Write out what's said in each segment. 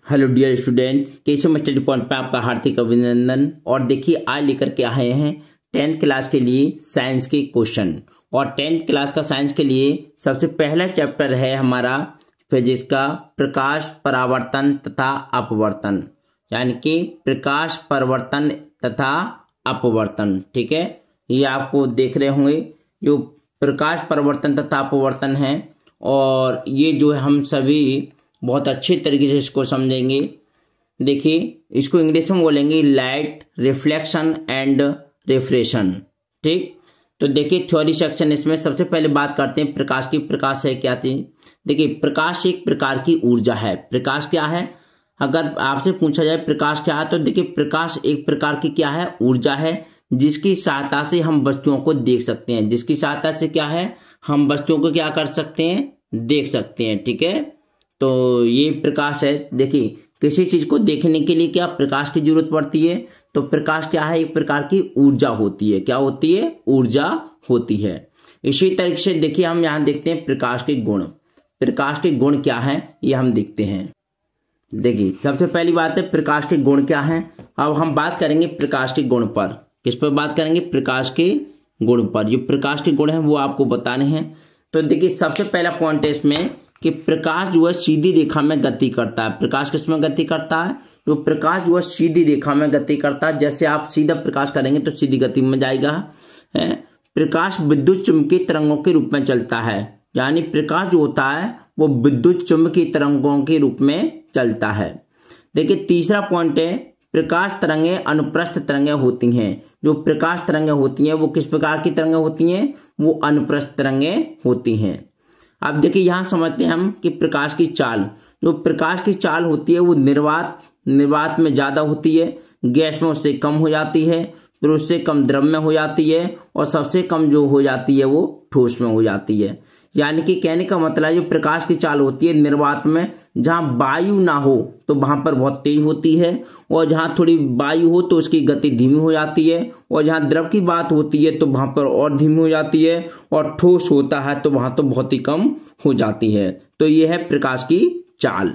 Hello dear students, Keshav study point पे आपका हार्दिक अभिनंदन। और देखिए आज लेकर के आए हैं 10th क्लास के लिए साइंस के क्वेश्चन। और 10th क्लास का साइंस के लिए सबसे पहला चैप्टर है हमारा फिजिक्स का प्रकाश परावर्तन तथा अपवर्तन, यानी कि प्रकाश परावर्तन तथा अपवर्तन। ठीक है, ये आपको देख रहे होंगे जो प्रकाश परावर्तन तथा अपवर्तन है। और ये जो है हम सभी बहुत अच्छे तरीके से इसको समझेंगे। देखिए इसको इंग्लिश में बोलेंगे लाइट रिफ्लेक्शन एंड रिफ्रेक्शन। ठीक, तो देखिए थ्योरी सेक्शन इसमें सबसे पहले बात करते हैं प्रकाश की। प्रकाश है क्या थी? देखिए प्रकाश एक प्रकार की ऊर्जा है। प्रकाश क्या है? अगर आपसे पूछा जाए प्रकाश क्या है, तो देखिए प्रकाश एक प्रकार की क्या है? ऊर्जा है, जिसकी सहायता से हम वस्तुओं को देख सकते हैं। जिसकी सहायता से क्या है? हम वस्तुओं को क्या कर सकते हैं? देख सकते हैं। ठीक है, तो ये प्रकाश है। देखिए किसी चीज को देखने के लिए क्या प्रकाश की जरूरत पड़ती है? तो प्रकाश क्या है? एक प्रकार की ऊर्जा होती है। क्या होती है? ऊर्जा होती है। इसी तरीके से देखिए हम यहाँ देखते हैं प्रकाश के गुण। प्रकाश के गुण क्या है ये हम देखते हैं। देखिए सबसे पहली बात है प्रकाश के गुण क्या है। अब हम बात करेंगे प्रकाश के गुण पर। किस पर बात करेंगे? प्रकाश के गुण पर। जो प्रकाश के गुण है वो आपको बताने हैं। तो देखिए सबसे पहला पॉइंट है इसमें कि प्रकाश जो है सीधी रेखा में गति करता है। प्रकाश किस में गति करता है? तो प्रकाश जो है सीधी रेखा में गति करता है। जैसे आप सीधा प्रकाश करेंगे तो सीधी गति में जाएगा। प्रकाश विद्युत चुंबकीय तरंगों के रूप में चलता है, यानी प्रकाश जो होता है वो विद्युत चुंबकीय तरंगों के रूप में चलता है। देखिए तीसरा पॉइंट है प्रकाश तरंगें अनुप्रस्थ तरंगें होती हैं। जो प्रकाश तरंगें होती हैं वो किस प्रकार की तरंगें होती हैं? वो अनुप्रस्थ तरंगें होती हैं। अब देखिए यहां समझते हैं हम कि प्रकाश की चाल, जो प्रकाश की चाल होती है वो निर्वात में ज्यादा होती है, गैस में उससे कम हो जाती है, फिर उससे कम द्रव में हो जाती है, और सबसे कम जो हो जाती है वो ठोस में हो जाती है। यानी कि कहने का मतलब है जो प्रकाश की चाल होती है निर्वात में, जहां वायु ना हो तो वहां पर बहुत तेज होती है, और जहां थोड़ी वायु हो तो उसकी गति धीमी हो जाती है, और जहां द्रव की बात होती है तो वहां पर और धीमी हो जाती है, और ठोस होता है तो वहां तो बहुत ही कम हो जाती है। तो यह है प्रकाश की चाल।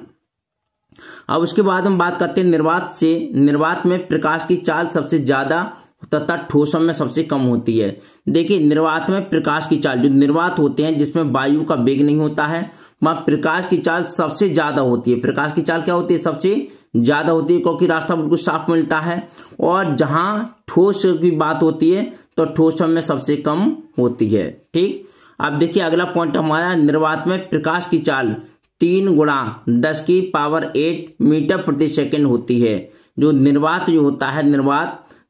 अब उसके बाद हम बात करते हैं निर्वात से। निर्वात में प्रकाश की चाल सबसे ज्यादा तथा ठोसों में सबसे कम होती है। देखिए निर्वात में प्रकाश की चाल, जो निर्वात होते हैं जिसमें वायु का वेग नहीं होता है, वहां प्रकाश की चाल सबसे ज्यादा होती है। प्रकाश की चाल क्या होती है? सबसे ज्यादा होती है, क्योंकि रास्ता बिल्कुल साफ मिलता है। और जहां ठोस की बात होती है तो ठोसों में सबसे कम होती है। ठीक, अब देखिए अगला पॉइंट हमारा निर्वात में प्रकाश की चाल 3 × 10⁸ मीटर प्रति सेकेंड होती है। जो निर्वात जो होता है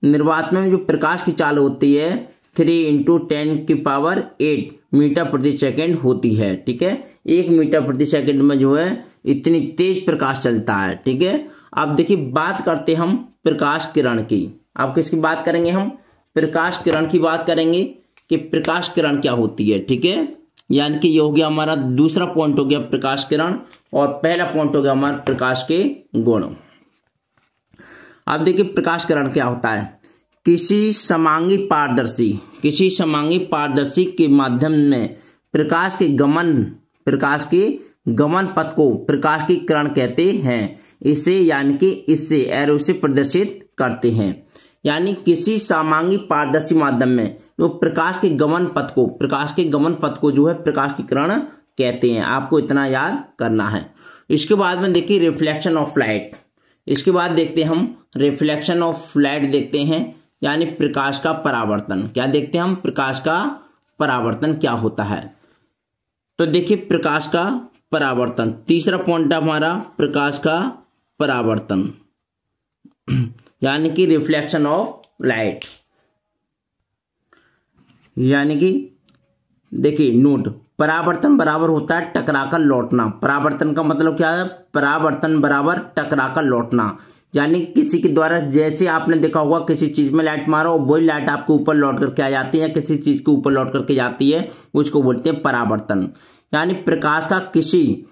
निर्वात में जो प्रकाश की चाल होती है 3 × 10⁸ मीटर प्रति सेकेंड होती है। ठीक है, 1 मीटर प्रति सेकेंड में जो है इतनी तेज प्रकाश चलता है। ठीक है, अब देखिए बात करते हम प्रकाश किरण की। अब किसकी बात करेंगे? हम प्रकाश किरण की बात करेंगे कि प्रकाश किरण क्या होती है। ठीक है, यानी कि ये हो गया हमारा दूसरा पॉइंट हो गया प्रकाश किरण, और पहला पॉइंट हो गया हमारा प्रकाश के गुण। अब देखिए प्रकाश किरण क्या होता है। किसी समांगी पारदर्शी के माध्यम में प्रकाश के गमन पथ को प्रकाश की किरण कहते हैं। इसे यानी कि इससे एरो से प्रदर्शित करते हैं। यानी किसी समांगी पारदर्शी माध्यम में जो प्रकाश के गमन पथ को जो है प्रकाश की किरण कहते हैं। आपको इतना याद करना है। इसके बाद में देखिए रिफ्लेक्शन ऑफ लाइट। इसके बाद देखते हैं हम रिफ्लेक्शन ऑफ लाइट देखते हैं, यानी प्रकाश का परावर्तन। क्या देखते हैं हम? प्रकाश का परावर्तन क्या होता है। तो देखिए प्रकाश का परावर्तन, तीसरा पॉइंट है हमारा प्रकाश का परावर्तन, यानी कि रिफ्लेक्शन ऑफ लाइट। यानी कि देखिए नोट, परावर्तन बराबर होता है टकराकर लौटना। परावर्तन का मतलब क्या है? परावर्तन बराबर टकराकर लौटना। यानी किसी के द्वारा, जैसे आपने देखा होगा किसी चीज में लाइट मारो और वही लाइट आपके ऊपर लौट करके आ जाती है, या किसी चीज के ऊपर लौट करके जाती है, उसको बोलते हैं परावर्तन। यानी प्रकाश का किसी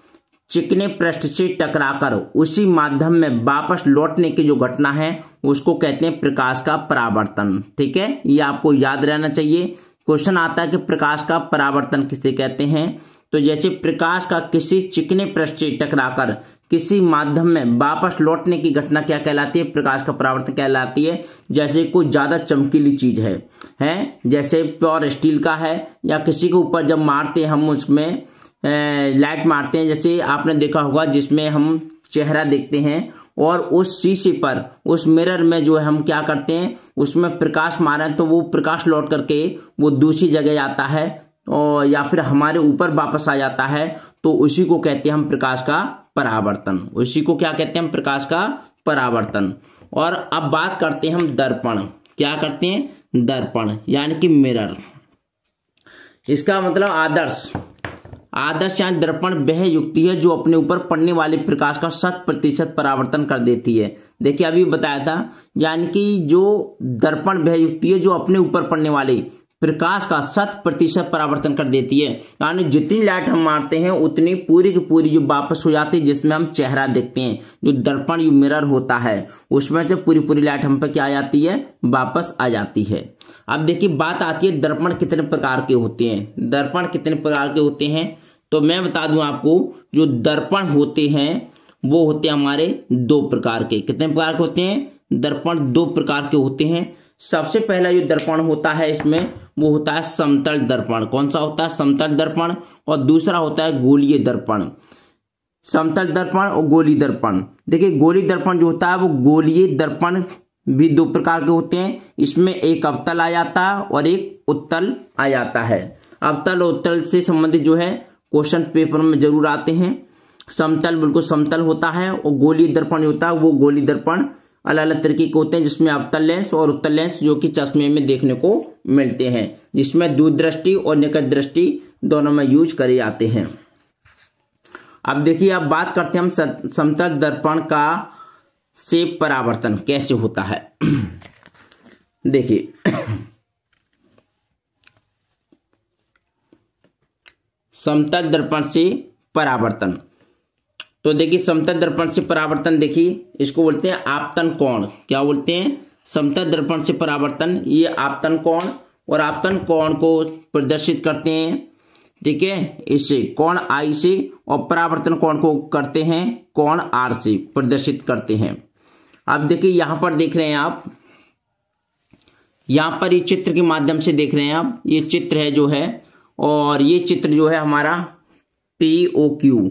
चिकने पृष्ठ से टकराकर उसी माध्यम में वापस लौटने की जो घटना है उसको कहते हैं प्रकाश का परावर्तन। ठीक है, ये आपको याद रहना चाहिए। क्वेश्चन आता है कि प्रकाश का परावर्तन किसे कहते हैं। तो जैसे प्रकाश का किसी चिकने पृष्ठ से टकराकर किसी माध्यम में वापस लौटने की घटना क्या कहलाती है? प्रकाश का परावर्तन कहलाती है। जैसे कोई ज्यादा चमकीली चीज है जैसे प्योर स्टील का है, या किसी के ऊपर जब मारते हैं हम उसमें लाइट मारते हैं, जैसे आपने देखा होगा जिसमें हम चेहरा देखते हैं और उस शीशे पर उस मिरर में जो है हम क्या करते हैं उसमें प्रकाश मारें तो वो प्रकाश लौट करके वो दूसरी जगह जाता है और या फिर हमारे ऊपर वापस आ जाता है, तो उसी को कहते हैं हम प्रकाश का परावर्तन। उसी को क्या कहते हैं हम? प्रकाश का परावर्तन। और अब बात करते हैं हम दर्पण। क्या करते हैं? दर्पण यानी कि मिरर। इसका मतलब आदर्श यानी दर्पण वह युक्ति है जो अपने ऊपर पड़ने वाले प्रकाश का 100% परावर्तन कर देती है। देखिए अभी बताया था, यानी कि जो दर्पण वह युक्ति है जो अपने ऊपर पड़ने वाले प्रकाश का 100% परावर्तन कर देती है। यानी जितनी लाइट हम मारते हैं उतनी पूरी की पूरी जो वापस हो जाती है, जिसमें हम चेहरा देखते हैं, जो दर्पण जो मिरर होता है उसमें से पूरी लाइट हम पर क्या आ जाती है? वापस आ जाती है। अब देखिए बात आती है दर्पण कितने प्रकार के होते हैं। दर्पण कितने प्रकार के होते हैं तो मैं बता दूं आपको, जो दर्पण होते हैं वो होते हैं हमारे 2 प्रकार के। कितने प्रकार के होते हैं? दर्पण 2 प्रकार के होते हैं। सबसे पहला जो दर्पण होता है इसमें वो होता है समतल दर्पण। कौन सा होता है? समतल दर्पण। और दूसरा होता है गोलीय दर्पण। समतल दर्पण और गोलीय दर्पण। देखिए गोलीय दर्पण जो होता है वो गोलीय दर्पण भी 2 प्रकार के होते हैं। इसमें एक अवतल आ जाता है और एक उत्तल आ जाता है। अवतल और उत्तल से संबंधित जो है क्वेश्चन पेपर में जरूर आते हैं। समतल बिल्कुल समतल होता है और गोलीय दर्पण जो होता है वो गोलीय दर्पण अलग अलग तरीके के होते हैं, जिसमें अवतल लेंस और उत्तल लेंस जो कि चश्मे में देखने को मिलते हैं, जिसमें दूरदृष्टि और निकट दृष्टि दोनों में यूज करे जाते हैं। अब देखिए अब बात करते हैं हम समतल दर्पण का से परावर्तन कैसे होता है। देखिए समतल दर्पण से परावर्तन, तो देखिए समतल दर्पण से परावर्तन, देखिए इसको बोलते हैं आपतन कोण। क्या बोलते हैं? समतल दर्पण से परावर्तन, ये आपतन कोण, और आपतन कोण को प्रदर्शित करते हैं, ठीक है, इससे कोण आई से, और परावर्तन कोण को करते हैं कोण आर से प्रदर्शित करते हैं। अब देखिए यहां पर देख रहे हैं आप, यहां पर ये चित्र के माध्यम से देख रहे हैं आप, ये चित्र है जो है, और ये चित्र जो है हमारा POQ।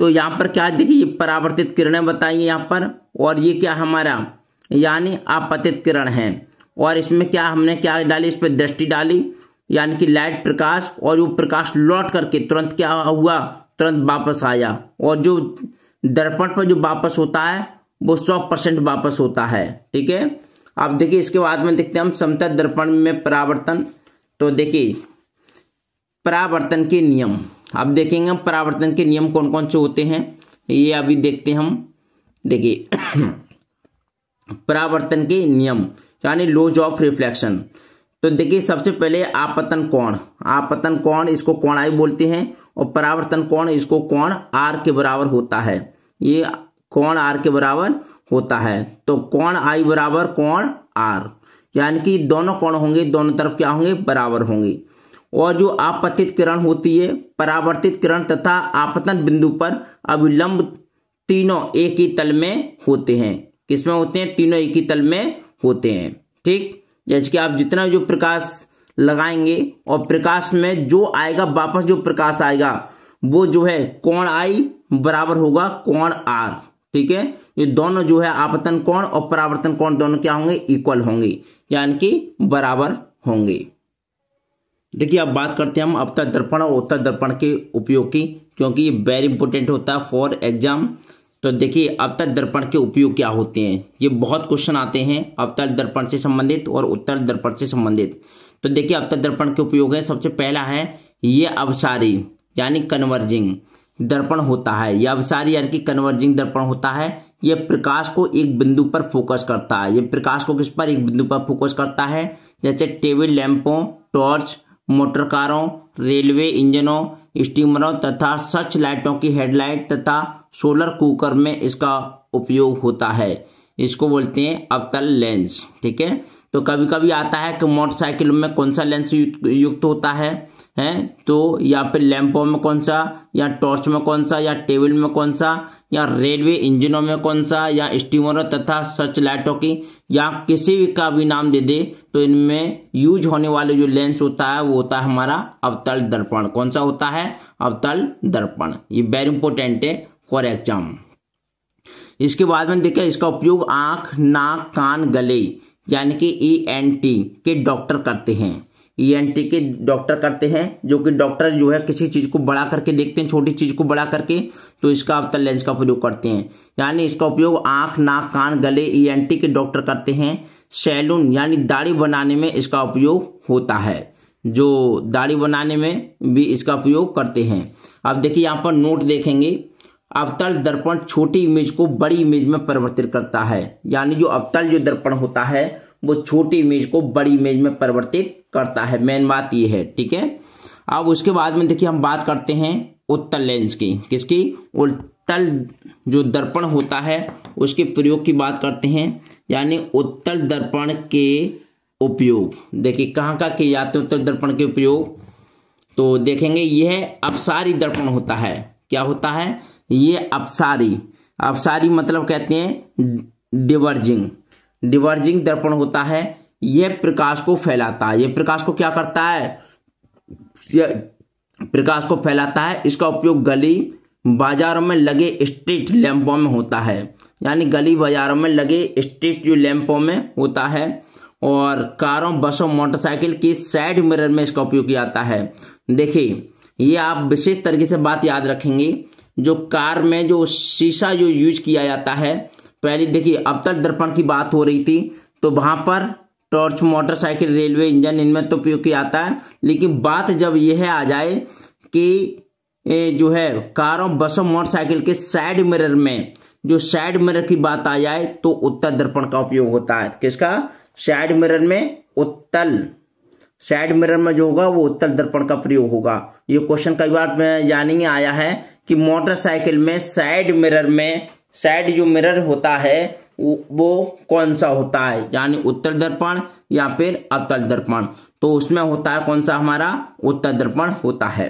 तो यहाँ पर क्या देखिए ये परावर्तित किरणें बताई हैं यहाँ पर, और ये क्या हमारा यानी आपतित किरण है। और इसमें क्या हमने क्या डाली? इस पर दृष्टि डाली, यानी कि लाइट प्रकाश, और वो प्रकाश लौट करके तुरंत क्या हुआ? तुरंत वापस आया। और जो दर्पण पर जो वापस होता है वो 100% वापस होता है, ठीक है। अब देखिए इसके बाद में देखते हैं हम समतल दर्पण में परावर्तन। तो देखिए परावर्तन के नियम, अब देखेंगे हम परावर्तन के नियम कौन कौन से होते हैं, ये अभी देखते हैं हम। देखिए परावर्तन के नियम यानी लॉज ऑफ रिफ्लेक्शन। तो देखिए सबसे पहले आपतन कोण, आपतन कोण इसको कोण आई बोलते हैं, और परावर्तन कोण इसको कोण आर के बराबर होता है। ये कोण आर के बराबर होता है। तो कोण आई बराबर कोण आर, यानी कि दोनों कोण होंगे, दोनों तरफ क्या होंगे? बराबर होंगे। और जो आपतित किरण होती है, परावर्तित किरण तथा आपतन बिंदु पर अभिलंब तीनों एक ही तल में होते हैं। किसमें होते हैं? तीनों एक ही तल में होते हैं, ठीक। जैसे कि आप जितना जो प्रकाश लगाएंगे और प्रकाश में जो आएगा वापस, जो प्रकाश आएगा वो जो है कोण आई बराबर होगा कोण आर, ठीक है। ये दोनों जो है आपतन कोण और परावर्तन कोण दोनों क्या होंगे? इक्वल होंगे, यानी कि बराबर होंगे। देखिए अब बात करते हैं हम अवतल दर्पण और उत्तल दर्पण के उपयोग की, क्योंकि ये वेरी इंपॉर्टेंट होता है फॉर एग्जाम। तो देखिए अवतल दर्पण के उपयोग क्या होते हैं, ये बहुत क्वेश्चन आते हैं अवतल दर्पण से संबंधित और उत्तल दर्पण से संबंधित। तो देखिए अवतल दर्पण के उपयोग है, सबसे पहला है ये अवसारी यानी कन्वर्जिंग दर्पण होता है। यह अवसारी यानी कि कन्वर्जिंग दर्पण होता है। यह प्रकाश को एक बिंदु पर फोकस करता है। यह प्रकाश को किस पर? एक बिंदु पर फोकस करता है, जैसे टेबल लैंपों, टॉर्च, मोटर कारों, रेलवे इंजनों, स्टीमरों तथा सर्च लाइटों की हेडलाइट तथा सोलर कुकर में इसका उपयोग होता है। इसको बोलते हैं अवतल लेंस, ठीक है। तो कभी कभी आता है कि मोटरसाइकिल में कौन सा लेंस युक्त होता है तो या फिर लैंपों में कौन सा, या टॉर्च में कौन सा, या टेबल में कौन सा, या रेलवे इंजनों में कौन सा, या स्टीमरों तथा सर्च लाइटों की, या किसी भी का भी नाम दे दे तो इनमें यूज होने वाले जो लेंस होता है वो होता है हमारा अवतल दर्पण। कौन सा होता है? अवतल दर्पण। ये वेरी इंपॉर्टेंट है फॉर एग्जाम। इसके बाद में देखिए इसका उपयोग आंख, नाक, कान, गले यानी कि ENT के डॉक्टर करते हैं। ENT के डॉक्टर करते हैं, जो कि डॉक्टर जो है किसी चीज को बड़ा करके देखते हैं, छोटी चीज को बड़ा करके, तो इसका अवतल लेंस का प्रयोग करते हैं। यानी इसका उपयोग आंख, नाक, कान, गले ENT के डॉक्टर करते हैं। सैलून यानी दाढ़ी बनाने में इसका उपयोग होता है, जो दाढ़ी बनाने में भी इसका उपयोग करते हैं। अब देखिए यहाँ पर नोट देखेंगे, अवतल दर्पण छोटी इमेज को बड़ी इमेज में परिवर्तित करता है। यानी जो अवतल जो दर्पण होता है वो छोटी इमेज को बड़ी इमेज में परिवर्तित करता है। मेन बात ये है, ठीक है। अब उसके बाद में देखिए हम बात करते हैं उत्तल लेंस की। किसकी? उत्तल जो दर्पण होता है उसके प्रयोग की बात करते हैं। यानी उत्तल दर्पण के उपयोग देखिए कहाँ का किए जाते हैं उत्तल दर्पण के उपयोग, तो देखेंगे यह अपसारी दर्पण होता है। क्या होता है? ये अपसारी। अपसारी मतलब कहते हैं डिवर्जिंग दर्पण होता है। यह प्रकाश को फैलाता है। यह प्रकाश को क्या करता है? प्रकाश को फैलाता है। इसका उपयोग गली बाजारों में लगे स्ट्रीट लैंपों में होता है। यानी गली बाजारों में लगे स्ट्रीट जो लैंपों में होता है, और कारों, बसों, मोटरसाइकिल की साइड मिरर में इसका उपयोग किया जाता है। देखिए ये आप विशेष तरीके से बात याद रखेंगे, जो कार में जो शीशा जो यूज किया जाता है, पहले देखिए अवतल दर्पण की बात हो रही थी तो वहां पर टॉर्च, मोटरसाइकिल, रेलवे इंजन इनमें तो उपयोग किया जाता है। लेकिन बात जब यह आ जाए कि जो है कारों, बसों, मोटरसाइकिल के साइड मिरर में, जो साइड मिरर की बात आ जाए तो उत्तल दर्पण का उपयोग होता है। किसका? साइड मिरर में उत्तल, साइड मिरर में जो होगा वो उत्तल दर्पण का प्रयोग होगा। ये क्वेश्चन कई बार में जानेंगे आया है कि मोटरसाइकिल में साइड मिरर में, साइड जो मिरर होता है वो कौन सा होता है, यानी उत्तल दर्पण या फिर अवतल दर्पण। तो उसमें होता है कौन सा? हमारा उत्तल दर्पण होता है।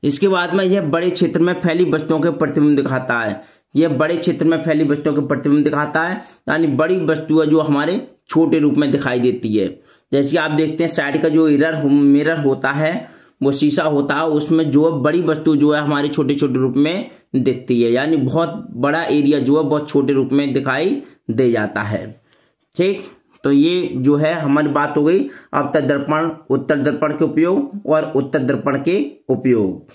इसके बाद में यह बड़े क्षेत्र में फैली वस्तुओं के प्रतिबिंब दिखाता है। यह बड़े क्षेत्र में फैली वस्तुओं के प्रतिबिंब दिखाता है, यानी बड़ी वस्तुएं जो हमारे छोटे रूप में दिखाई देती है। जैसे आप देखते हैं साइड का जो मिरर होता है वो शीशा होता है, उसमें जो बड़ी वस्तु जो है हमारे छोटे छोटे रूप में दिखती है। यानी बहुत बड़ा एरिया जो है बहुत छोटे रूप में दिखाई दे जाता है। ठीक, तो ये जो है हमारी बात हो गई अवतल दर्पण, उत्तल दर्पण के उपयोग और उत्तल दर्पण के उपयोग।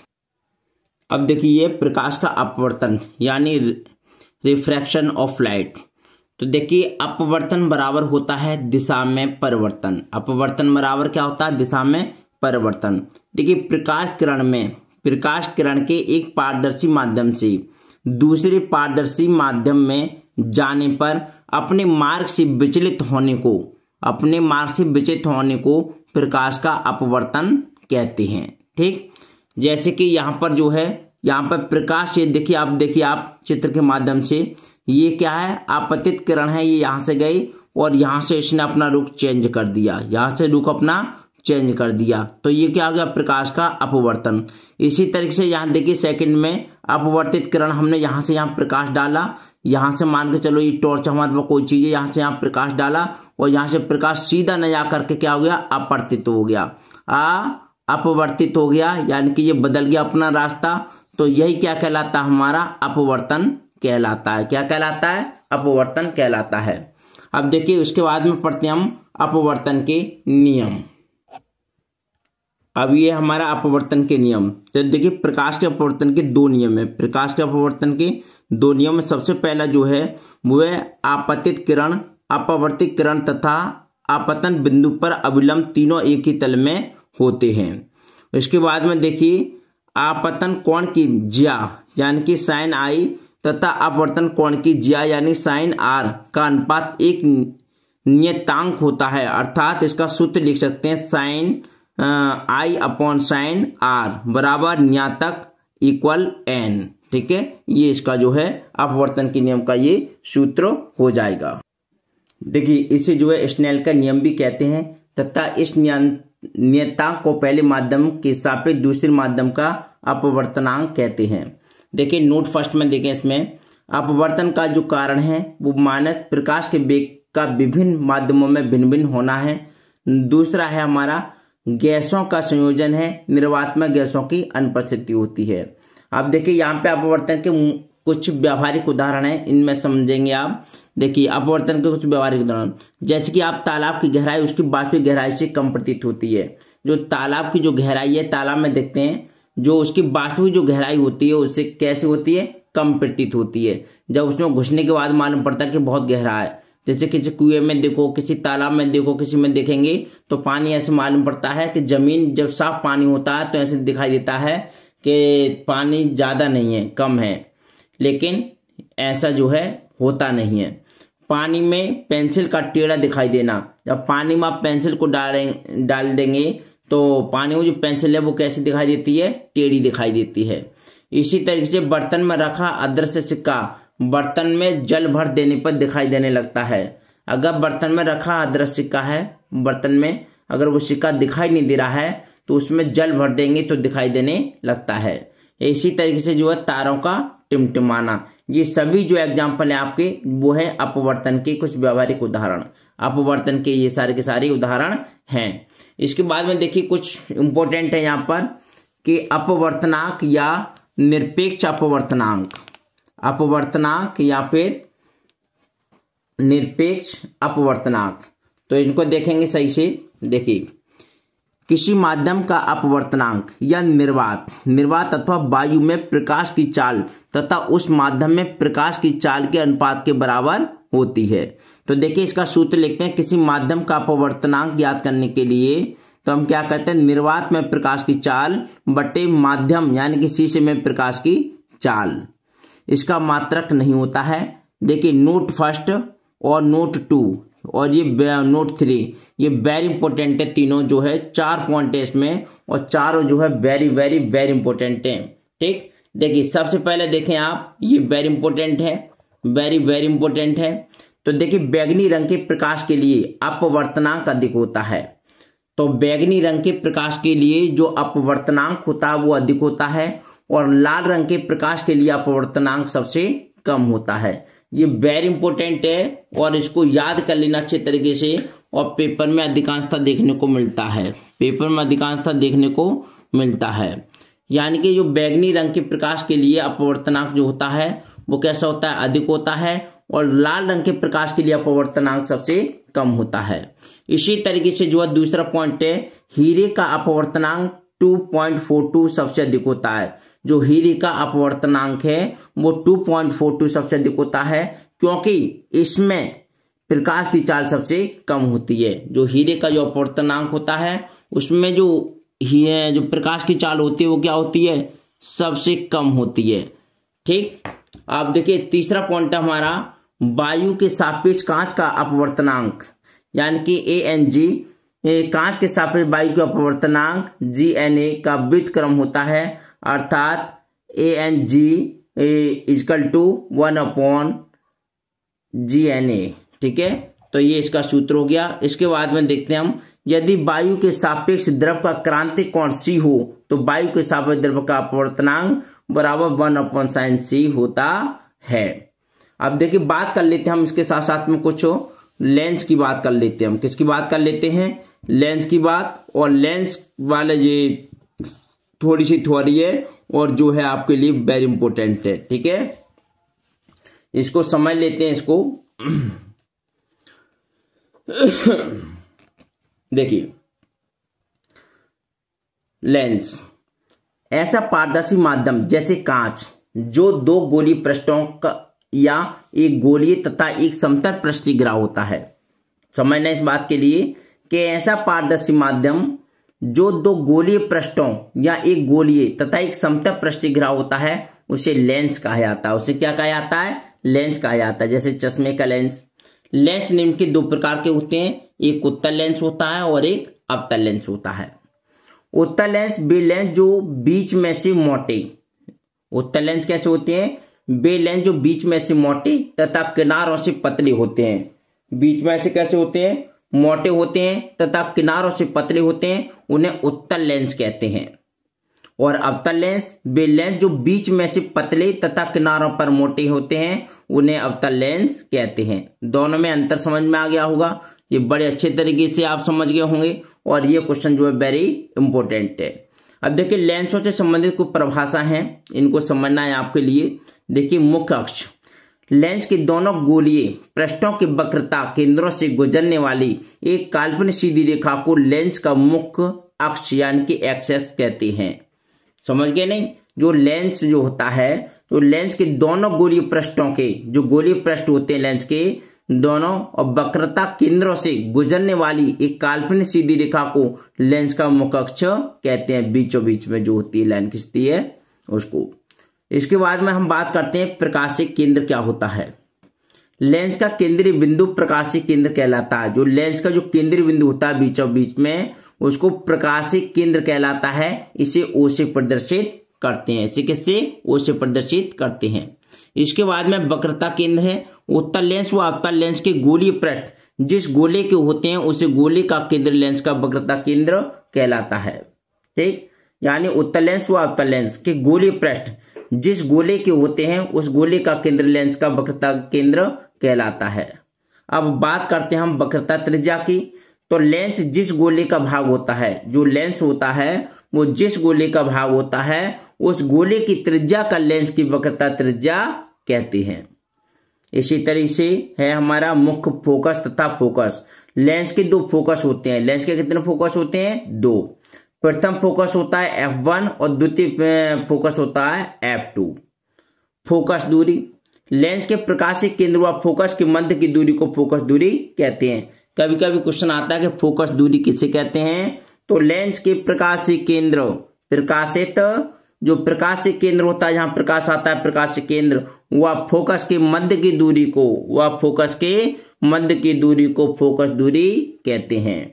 अब देखिए प्रकाश का अपवर्तन यानी रिफ्रैक्शन ऑफ लाइट। तो देखिए अपवर्तन बराबर होता है दिशा में परिवर्तन। अपवर्तन बराबर क्या होता है? दिशा में परिवर्तन। देखिए प्रकाश किरण के एक पारदर्शी माध्यम से दूसरे पारदर्शी माध्यम में जाने पर अपने मार्ग से विचलित होने को प्रकाश का अपवर्तन कहते हैं। ठीक, जैसे कि यहाँ पर जो है, यहाँ पर प्रकाश, ये देखिए आप चित्र के माध्यम से, ये क्या है? आपतित किरण है। ये यहाँ से गई और यहाँ से इसने अपना रुख चेंज कर दिया, यहाँ से रुख अपना चेंज कर दिया, तो ये क्या हो गया? प्रकाश का अपवर्तन। इसी तरीके से यहाँ देखिए सेकंड में अपवर्तित किरण, हमने यहाँ से यहाँ प्रकाश डाला, यहाँ से मान के चलो ये टॉर्च हमारे पास कोई चीज है, यहाँ से यहाँ प्रकाश डाला और यहाँ से प्रकाश सीधा न जा करके क्या हो गया? अपवर्तित हो गया। अपवर्तित हो गया यानी कि ये बदल गया अपना रास्ता। तो यही क्या कहलाता है? हमारा अपवर्तन कहलाता है। क्या कहलाता है? अपवर्तन कहलाता है। अब देखिए उसके बाद में पढ़ते हैं हम अपवर्तन के नियम। अब ये हमारा अपवर्तन के नियम। तो देखिए प्रकाश के अपवर्तन के दो नियम है। प्रकाश के अपवर्तन के दो नियम में सबसे पहला जो है वो है आपतित किरण, अपवर्तित किरण तथा आपतन बिंदु पर अविलंब तीनों एक ही तल में होते हैं। इसके बाद में देखिए आपतन कोण की ज्या यानी कि साइन आई तथा अपवर्तन कोण की ज्या यानी साइन आर का अनुपात एक नियतांक होता है। अर्थात इसका सूत्र लिख सकते हैं sine i upon sine r बराबर नियतांक इक्वल एन। ठीक है, ये इसका जो है अपवर्तन के नियम का ये सूत्र हो जाएगा। देखिए इसे जो है स्नेल का नियम भी कहते हैं तथा इस नियतांक को पहले माध्यम के सापेक्ष दूसरे माध्यम का अपवर्तनांक कहते हैं। देखिए नोट फर्स्ट में देखें, इसमें अपवर्तन का जो कारण है वो माइनस प्रकाश के वेग का विभिन्न माध्यमों में भिन्न भिन्न होना है। दूसरा है हमारा गैसों का संयोजन है, निर्वातात्मक गैसों की अनुपस्थिति होती है। अब देखिए यहाँ पे अपवर्तन के कुछ व्यावहारिक उदाहरण हैं, इनमें समझेंगे आप। देखिए अपवर्तन के कुछ व्यावहारिक उदाहरण, जैसे कि आप तालाब की गहराई उसकी वास्तविक गहराई से कम प्रतीत होती है। जो तालाब की जो गहराई है, तालाब में देखते हैं जो उसकी वास्तविक जो गहराई होती है उससे कैसी होती है, कम प्रतीत होती है। जब उसमें घुसने के बाद मालूम पड़ता है कि बहुत गहरा है। जैसे किसी कुएं में देखो, किसी तालाब में देखो, किसी में देखेंगे तो पानी ऐसे मालूम पड़ता है कि जमीन जब साफ पानी होता है तो ऐसे दिखाई देता है कि पानी ज्यादा नहीं है, कम है, लेकिन ऐसा जो है होता नहीं है। पानी में पेंसिल का टेढ़ा दिखाई देना, जब पानी में आप पेंसिल को डाल देंगे तो पानी में जो पेंसिल है वो कैसी दिखाई देती है, टेढ़ी दिखाई देती है। इसी तरीके से बर्तन में रखा अदृश्य सिक्का बर्तन में जल भर देने पर दिखाई देने लगता है। अगर बर्तन में रखा अदृश्य सिक्का है, बर्तन में अगर वो सिक्का दिखाई नहीं दे रहा है तो उसमें जल भर देंगे तो दिखाई देने लगता है। इसी तरीके से जो है तारों का टिमटिमाना, ये सभी जो एग्जाम्पल है आपके वो है अपवर्तन के कुछ व्यावहारिक उदाहरण। अपवर्तन के ये सारे के सारे उदाहरण हैं। इसके बाद में देखिए कुछ इंपॉर्टेंट है यहाँ पर कि अपवर्तनांक या निरपेक्ष अपवर्तनांक, अपवर्तनांक या फिर निरपेक्ष अपवर्तनांक, तो इनको देखेंगे सही से। देखिए किसी माध्यम का अपवर्तनांक या निर्वात अथवा वायु में प्रकाश की चाल तथा उस माध्यम में प्रकाश की चाल के अनुपात के बराबर होती है। तो देखिए इसका सूत्र लिखते हैं, किसी माध्यम का अपवर्तनांक ज्ञात करने के लिए तो हम क्या करते हैं, निर्वात में प्रकाश की चाल बटे माध्यम यानी कि शीशे में प्रकाश की चाल, इसका मात्रक नहीं होता है। देखिए नोट फर्स्ट और नोट 2 और ये नोट 3 ये वेरी इंपॉर्टेंट है। तीनों जो है 4 पॉइंट है इसमें और चारों जो है वेरी वेरी वेरी इंपॉर्टेंट है। ठीक, देखिए सबसे पहले देखें आप, ये वेरी इंपॉर्टेंट है, वेरी वेरी इंपॉर्टेंट है। तो देखिए बैगनी रंग के प्रकाश के लिए अपवर्तनांक अधिक होता है। तो बैगनी रंग के प्रकाश के लिए जो अपवर्तनांक होता है वो अधिक होता है और लाल रंग के प्रकाश के लिए अपवर्तनांक सबसे कम होता है। ये वेरी इंपॉर्टेंट है और इसको याद कर लेना अच्छे तरीके से, और पेपर में अधिकांशतः देखने को मिलता है, पेपर में अधिकांशतः देखने को मिलता है। यानी कि जो बैगनी रंग के प्रकाश के लिए अपवर्तनांक जो होता है वो कैसा होता है, अधिक होता है, और लाल रंग के प्रकाश के लिए अपवर्तनांक सबसे कम होता है। इसी तरीके से जो है दूसरा पॉइंट है, हीरे का अपवर्तनांक 2.42 सबसे अधिक होता है। जो हीरे का अपवर्तनांक है वो 2.42 सबसे अधिक होता है, क्योंकि इसमें प्रकाश की चाल सबसे कम होती है। जो हीरे का जो अपवर्तनांक होता है उसमें जो प्रकाश की चाल होती है वो क्या होती है, सबसे कम होती है। ठीक, आप देखिए तीसरा पॉइंट हमारा, वायु के सापेक्ष कांच का अपवर्तनांक यानी कि ANG, कांच के सापेक्ष वायु का अपवर्तनांक GNA का व्युत्क्रम होता है, अर्थात ANG = 1/GNA। ठीक है, तो ये इसका सूत्र हो गया। इसके बाद में देखते हैं हम, यदि वायु के सापेक्ष द्रव का क्रांतिक कोण C हो तो वायु के सापेक्ष द्रव का अपवर्तनांक बराबर 1/sin C होता है। अब देखिए बात कर लेते हैं हम इसके साथ साथ में कुछ लेंस की बात कर लेते हैं। हम किसकी बात कर लेते हैं, लेंस की बात। और लेंस वाले ये थोड़ी सी थ्योरी है और जो है आपके लिए वेरी इंपॉर्टेंट है। ठीक है, इसको समझ लेते हैं। इसको देखिए, लेंस ऐसा पारदर्शी माध्यम जैसे कांच जो दो गोलीय पृष्ठों का या एक गोलीय तथा एक समतल पृष्ठ की घिरा होता है। समझना इस बात के लिए कि ऐसा पारदर्शी माध्यम जो दो गोलीय पृष्ठों या एक गोलीय तथा एक समतल पृष्ठ की घिरा होता है उसे लेंस कहा जाता है। उसे क्या कहा जाता है, लेंस कहा जाता है। जैसे चश्मे का लेंस। लेंस निम्न के दो प्रकार के होते हैं, एक उत्तल लेंस होता है और एक अवतल लेंस होता है। उत्तल लेंस वे लेंस जो बीच में से मोटे, उत्तल लेंस कैसे होते हैं, वे लेंस जो बीच में से मोटे तथा किनारों से पतले होते हैं। बीच में से कैसे होते हैं, मोटे होते हैं तथा किनारों से पतले होते हैं, उन्हें उत्तल लेंस कहते हैं। और अवतल लेंस वे लेंस जो बीच में से पतले तथा किनारों पर मोटे होते हैं उन्हें अवतल लेंस कहते हैं। दोनों में अंतर समझ में आ गया होगा, ये बड़े अच्छे तरीके से आप समझ गए होंगे और ये क्वेश्चन जो है वेरी इंपॉर्टेंट है। अब देखिए लेंसों से संबंधित कुछ परिभाषा हैं, इनको समझना है आपके लिए। देखिए मुख्य अक्ष, लेंस के दोनों गोलीय पृष्ठों की वक्रता केंद्रों से गुजरने वाली एक काल्पनिक सीधी रेखा को लेंस का मुख्य अक्ष यानी कि एक्सिस कहते हैं। समझ गए नहीं? जो लेंस जो होता है, तो लेंस के दोनों गोलीय पृष्ठों के, जो गोलीय पृष्ठ होते हैं लेंस के दोनों और वक्रता केंद्रों से गुजरने वाली एक काल्पनिक सीधी रेखा को लेंस का मुख्य अक्ष कहते हैं। बीचों बीच में जो होती है लाइन खिंचती है उसको। इसके बाद में हम बात करते हैं प्रकाशीय केंद्र क्या होता है। लेंस का केंद्रीय बिंदु प्रकाशीय केंद्र कहलाता है। जो लेंस का जो केंद्रीय बिंदु होता है बीचों बीच में उसको प्रकाशीय केंद्र कहलाता है। इसे ओ से प्रदर्शित करते हैं। इसे किससे? ओ से प्रदर्शित करते हैं। इसके बाद में वक्रता केंद्र है। उत्तल लेंस व अवतल लेंस के गोलीय पृष्ठ जिस गोले के होते हैं उसे गोले का केंद्र लेंस का वक्रता केंद्र कहलाता है। ठीक, यानी उत्तल लेंस व अवतल लेंस के गोलीय पृष्ठ जिस गोले के होते हैं उस गोले का केंद्र लेंस का वक्रता केंद्र कहलाता है। अब बात करते हैं हम वक्रता त्रिज्या की। तो लेंस जिस गोले का भाग होता है, जो लेंस होता है वो जिस गोले का भाग होता है उस गोले की त्रिज्या का लेंस की वक्रता त्रिज्या कहते हैं। इसी तरह से है हमारा मुख्य फोकस तथा फोकस। लेंस के दो फोकस होते हैं। लेंस के कितने फोकस होते हैं? दो। प्रथम फोकस होता है f1 और द्वितीय फोकस होता है f2। फोकस दूरी, लेंस के प्रकाशीय केंद्र व फोकस के मध्य की दूरी को फोकस दूरी कहते हैं। कभी कभी क्वेश्चन आता है कि फोकस दूरी किसे कहते हैं? तो लेंस के प्रकाशीय केंद्र, प्रकाशित जो प्रकाशीय केंद्र होता है, जहां प्रकाश आता है प्रकाशीय केंद्र, वह फोकस के मध्य की दूरी को, वह फोकस के मध्य की दूरी को फोकस दूरी कहते हैं।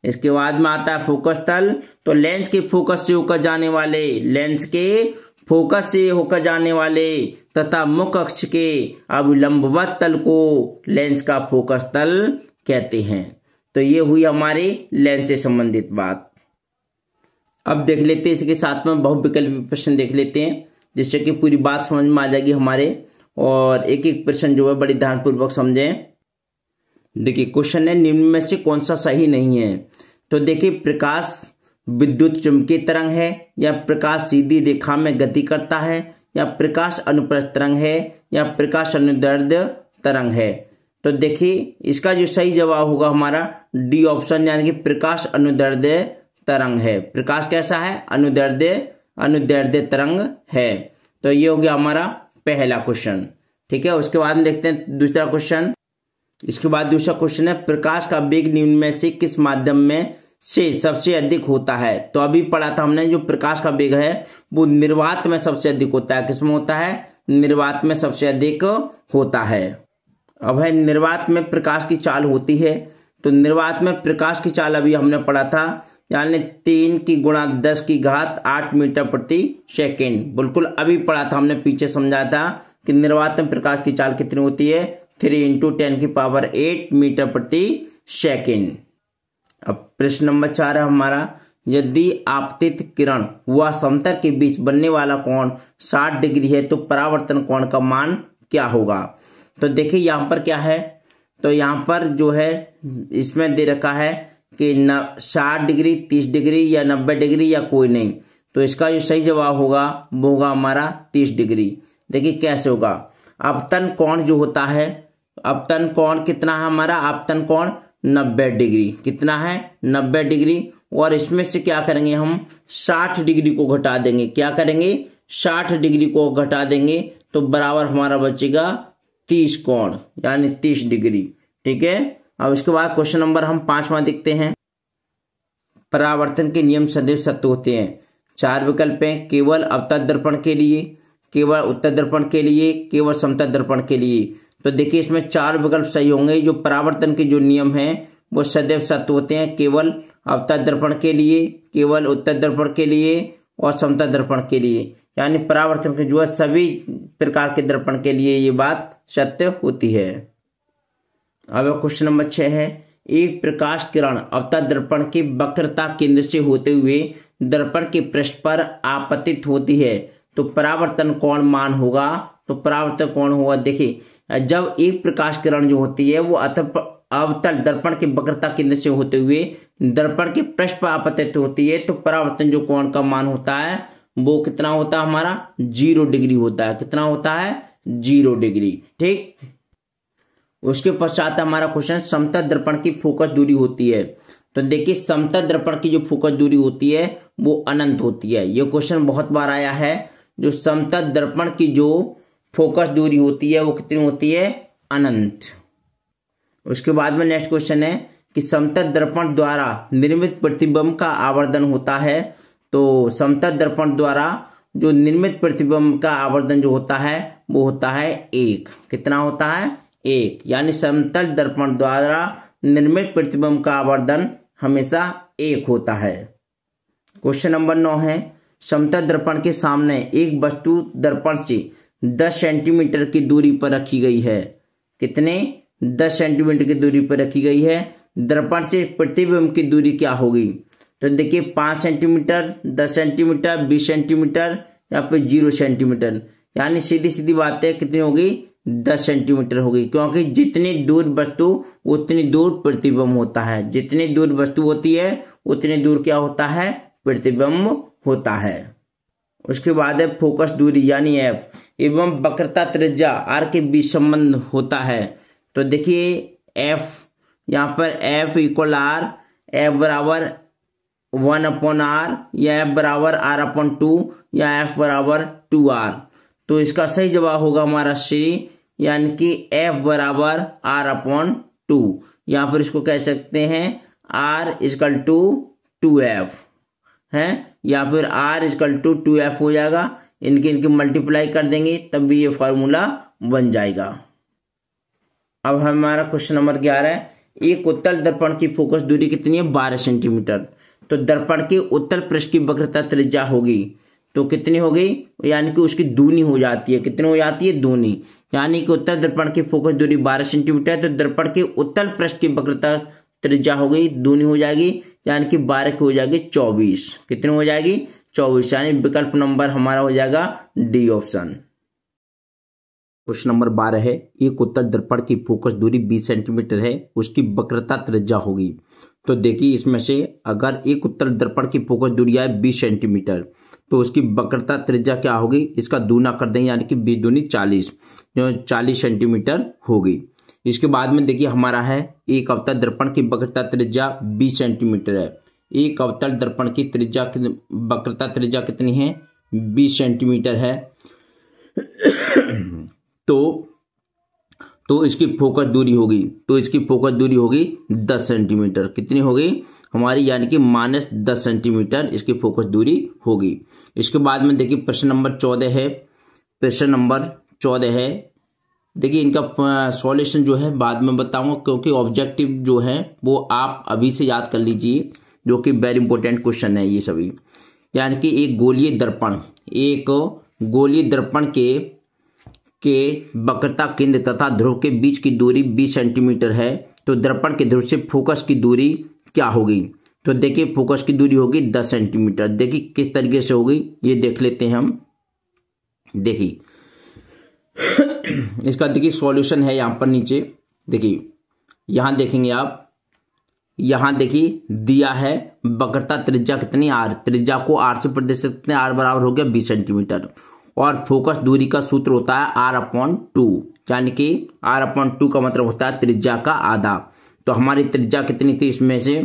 इसके बाद में आता है फोकस तल। तो लेंस के फोकस से होकर जाने वाले, लेंस के फोकस से होकर जाने वाले तथा मुख्य अक्ष के अभिलंबवत तल को लेंस का फोकस तल कहते हैं। तो ये हुई हमारे लेंस से संबंधित बात। अब देख लेते हैं इसके साथ में बहुविकल्पी प्रश्न देख लेते हैं, जिससे कि पूरी बात समझ में आ जाएगी हमारे। और एक एक प्रश्न जो है बड़ी ध्यानपूर्वक समझें। देखिए क्वेश्चन है निम्न में से कौन सा सही नहीं है। तो देखिए प्रकाश विद्युत चुंबकीय तरंग है, या प्रकाश सीधी रेखा में गति करता है, या प्रकाश अनुप्रस्थ तरंग है, या प्रकाश अनुदैर्ध्य तरंग है। तो देखिए इसका जो सही जवाब होगा हमारा डी ऑप्शन, यानी कि प्रकाश अनुदैर्ध्य तरंग है। प्रकाश कैसा है? अनुदैर्ध्य तरंग है। तो ये हो गया हमारा पहला क्वेश्चन। ठीक है, उसके बाद में देखते हैं दूसरा क्वेश्चन। इसके बाद दूसरा क्वेश्चन है प्रकाश का वेग निम्न में से किस माध्यम में से सबसे अधिक होता है। तो अभी पढ़ा था हमने, जो प्रकाश का वेग है वो निर्वात में सबसे अधिक होता है। किसमें होता है? निर्वात में सबसे अधिक होता है। अब है निर्वात में प्रकाश की चाल होती है। तो निर्वात में प्रकाश की चाल अभी हमने पढ़ा था, यानी 3 की गुणा 10 की घात 8 मीटर प्रति सेकेंड। बिल्कुल अभी पढ़ा था हमने, पीछे समझा था कि निर्वात में प्रकाश की चाल कितनी होती है? 3 × 10⁸ मीटर प्रति सेकेंड। अब प्रश्न नंबर 4 है हमारा, यदि आपतित किरण व समतल के बीच बनने वाला कोण 60 डिग्री है तो परावर्तन कोण का मान क्या होगा। तो देखिए यहाँ पर क्या है, तो यहाँ पर जो है इसमें दे रखा है कि 60 डिग्री, 30 डिग्री या 90 डिग्री या कोई नहीं। तो इसका जो सही जवाब होगा वो होगा हमारा 30 डिग्री। देखिए कैसे होगा। अपतन कोण जो होता है, अपतन कोण कितना है हमारा? अपतन कोण 90 डिग्री। कितना है? 90 डिग्री। और इसमें से क्या करेंगे हम? 60 डिग्री को घटा देंगे। क्या करेंगे? 60 डिग्री को घटा देंगे तो बराबर हमारा बचेगा 30 कोण, यानी 30 डिग्री। ठीक है। अब इसके बाद क्वेश्चन नंबर हम 5वां देखते हैं। परावर्तन के नियम सदैव सत्य होते हैं। 4 विकल्प हैं, केवल अवतल दर्पण के लिए, केवल उत्तल दर्पण के लिए, केवल समतल दर्पण के लिए। तो देखिए इसमें 4 विकल्प सही होंगे। जो परावर्तन के जो नियम हैं वो सदैव सत्य होते हैं, केवल अवतल दर्पण के लिए, केवल उत्तल दर्पण के लिए और समतल दर्पण के लिए। यानी परावर्तन के जो है सभी प्रकार के दर्पण के लिए ये बात सत्य होती है। अब क्वेश्चन नंबर 6 है, एक प्रकाश किरण अवतल दर्पण के वक्रता केंद्र से होते हुए दर्पण के पृष्ठ पर आपतित होती है तो परावर्तन कोण मान होगा। तो परावर्तन कोण होगा, देखिए जब एक प्रकाश किरण जो होती है वो अवतल दर्पण के वक्रता केंद्र से होते हुए दर्पण के पृष्ठ पर आपतित होती है तो परावर्तन जो कोण का मान होता है वो कितना होता है हमारा 0 डिग्री होता है। कितना होता है 0 डिग्री। ठीक, उसके पश्चात हमारा क्वेश्चन समतल दर्पण की फोकस दूरी होती है। तो देखिए समतल दर्पण की जो फोकस दूरी होती है वो अनंत होती है। ये क्वेश्चन बहुत बार आया है। जो समतल दर्पण की जो फोकस दूरी होती है वो कितनी होती है अनंत। उसके बाद में नेक्स्ट क्वेश्चन है कि समतल दर्पण द्वारा निर्मित प्रतिबिंब का आवर्धन होता है। तो समतल दर्पण द्वारा जो निर्मित प्रतिबिंब का आवर्धन जो होता है वो होता है 1। कितना होता है 1, यानी समतल दर्पण द्वारा निर्मित प्रतिबिंब का आवर्धन हमेशा 1 होता है। क्वेश्चन नंबर 9 है समतल दर्पण के सामने एक वस्तु दर्पण से 10 सेंटीमीटर की दूरी पर रखी गई है। कितने 10 सेंटीमीटर की दूरी पर रखी गई है। दर्पण से प्रतिबिंब की दूरी क्या होगी। तो देखिए 5 सेंटीमीटर, 10 सेंटीमीटर, 20 सेंटीमीटर या फिर 0 सेंटीमीटर, यानी सीधी सीधी बात है कितनी होगी 10 सेंटीमीटर होगी, क्योंकि जितनी दूर वस्तु उतनी दूर प्रतिबिंब होता है। जितनी दूर वस्तु होती है उतनी दूर क्या होता है प्रतिबिंब होता है। उसके बाद है फोकस दूरी यानी एफ एवं वक्रता त्रिज्या आर के बीच संबंध होता है। तो देखिए एफ, यहाँ पर एफ इक्वल आर, एफ बराबर 1/r या एफ बराबर r/2 या एफ बराबर 2r। तो इसका सही जवाब होगा हमारा सी, यानी कि एफ बराबर r/2, या फिर इसको कह सकते हैं r = 2f है, या फिर r = 2f हो जाएगा। इनके मल्टीप्लाई कर देंगे तब भी ये फॉर्मूला बन जाएगा। अब हमारा क्वेश्चन नंबर 11 है एक उत्तल दर्पण की फोकस दूरी कितनी है 12 सेंटीमीटर। तो दर्पण के उत्तल पृष्ठ की वक्रता त्रिज्या होगी तो कितनी होगी, यानी कि उसकी दूनी हो जाती है। कितनी हो जाती है दूनी, यानी कि उत्तल दर्पण की फोकस दूरी 12 सेंटीमीटर, तो दर्पण के उत्तल पृष्ठ की वक्रता त्रिज्या हो गई दूनी हो जाएगी, यानी कि 12 की हो जाएगी 24। कितनी हो जाएगी 24, यानी विकल्प नंबर हमारा हो जाएगा डी ऑप्शन। क्वेश्चन नंबर 12 है एक उत्तल दर्पण की फोकस दूरी 20 सेंटीमीटर है, उसकी वक्रता त्रिज्या होगी। तो देखिए इसमें से अगर एक उत्तल दर्पण की फोकस दूरी है 20 सेंटीमीटर तो उसकी वक्रता त्रिज्या क्या होगी, इसका दूना कर देंगे, यानी कि 20 दूनी 40, जो 40 सेंटीमीटर होगी। इसके बाद में देखिए हमारा है एक अवतल दर्पण की वक्रता त्रिज्या 20 सेंटीमीटर है। एक अवतल दर्पण की त्रिज्या वक्रता त्रिज्या कितनी है 20 सेंटीमीटर है। तो इसकी फोकस दूरी होगी, तो इसकी फोकस दूरी होगी 10 सेंटीमीटर। कितनी होगी हमारी, यानी कि -10 सेंटीमीटर इसकी फोकस दूरी होगी। इसके बाद में देखिए प्रश्न नंबर 14 है। प्रश्न नंबर 14 है, देखिए इनका सॉल्यूशन जो है बाद में बताऊंगा, क्योंकि ऑब्जेक्टिव जो है वो आप अभी से याद कर लीजिए, जो कि वेरी इंपॉर्टेंट क्वेश्चन है ये सभी। यानी कि एक गोलीय दर्पण के वक्रता केंद्र तथा ध्रुव के बीच की दूरी 20 सेंटीमीटर है। तो दर्पण के ध्रुव से फोकस की दूरी क्या होगी। तो देखिए फोकस की दूरी होगी 10 सेंटीमीटर। देखिए किस तरीके से होगी ये देख लेते हैं हम। देखिए इसका देखिए सॉल्यूशन है यहाँ पर नीचे। देखिए यहाँ देखेंगे आप, यहाँ देखिए दिया है वक्रता त्रिज्या कितनी r, त्रिज्या को r से प्रदर्शित करते हैं, r बराबर हो गया 20 सेंटीमीटर, और फोकस दूरी का सूत्र होता है r/2, यानी कि r/2 का मतलब होता है त्रिज्या का आधा। तो हमारी त्रिज्या कितनी थी इसमें से,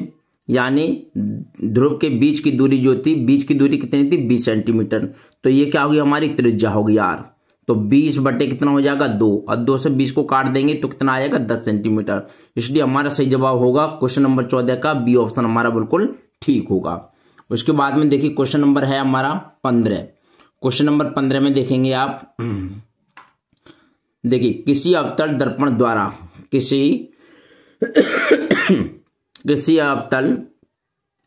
यानी ध्रुव के बीच की दूरी जो थी, बीच की दूरी कितनी थी 20 सेंटीमीटर। तो ये क्या होगी हमारी त्रिज्या होगी r। तो 20 बटे कितना हो जाएगा 2, और 2 से 20 को काट देंगे तो कितना आएगा 10 सेंटीमीटर। इसलिए हमारा सही जवाब होगा क्वेश्चन नंबर 14 का बी ऑप्शन हमारा बिल्कुल ठीक होगा। उसके बाद में देखिए क्वेश्चन नंबर है हमारा 15। क्वेश्चन नंबर 15 में देखेंगे आप, देखिए किसी अवतल दर्पण द्वारा किसी अवतल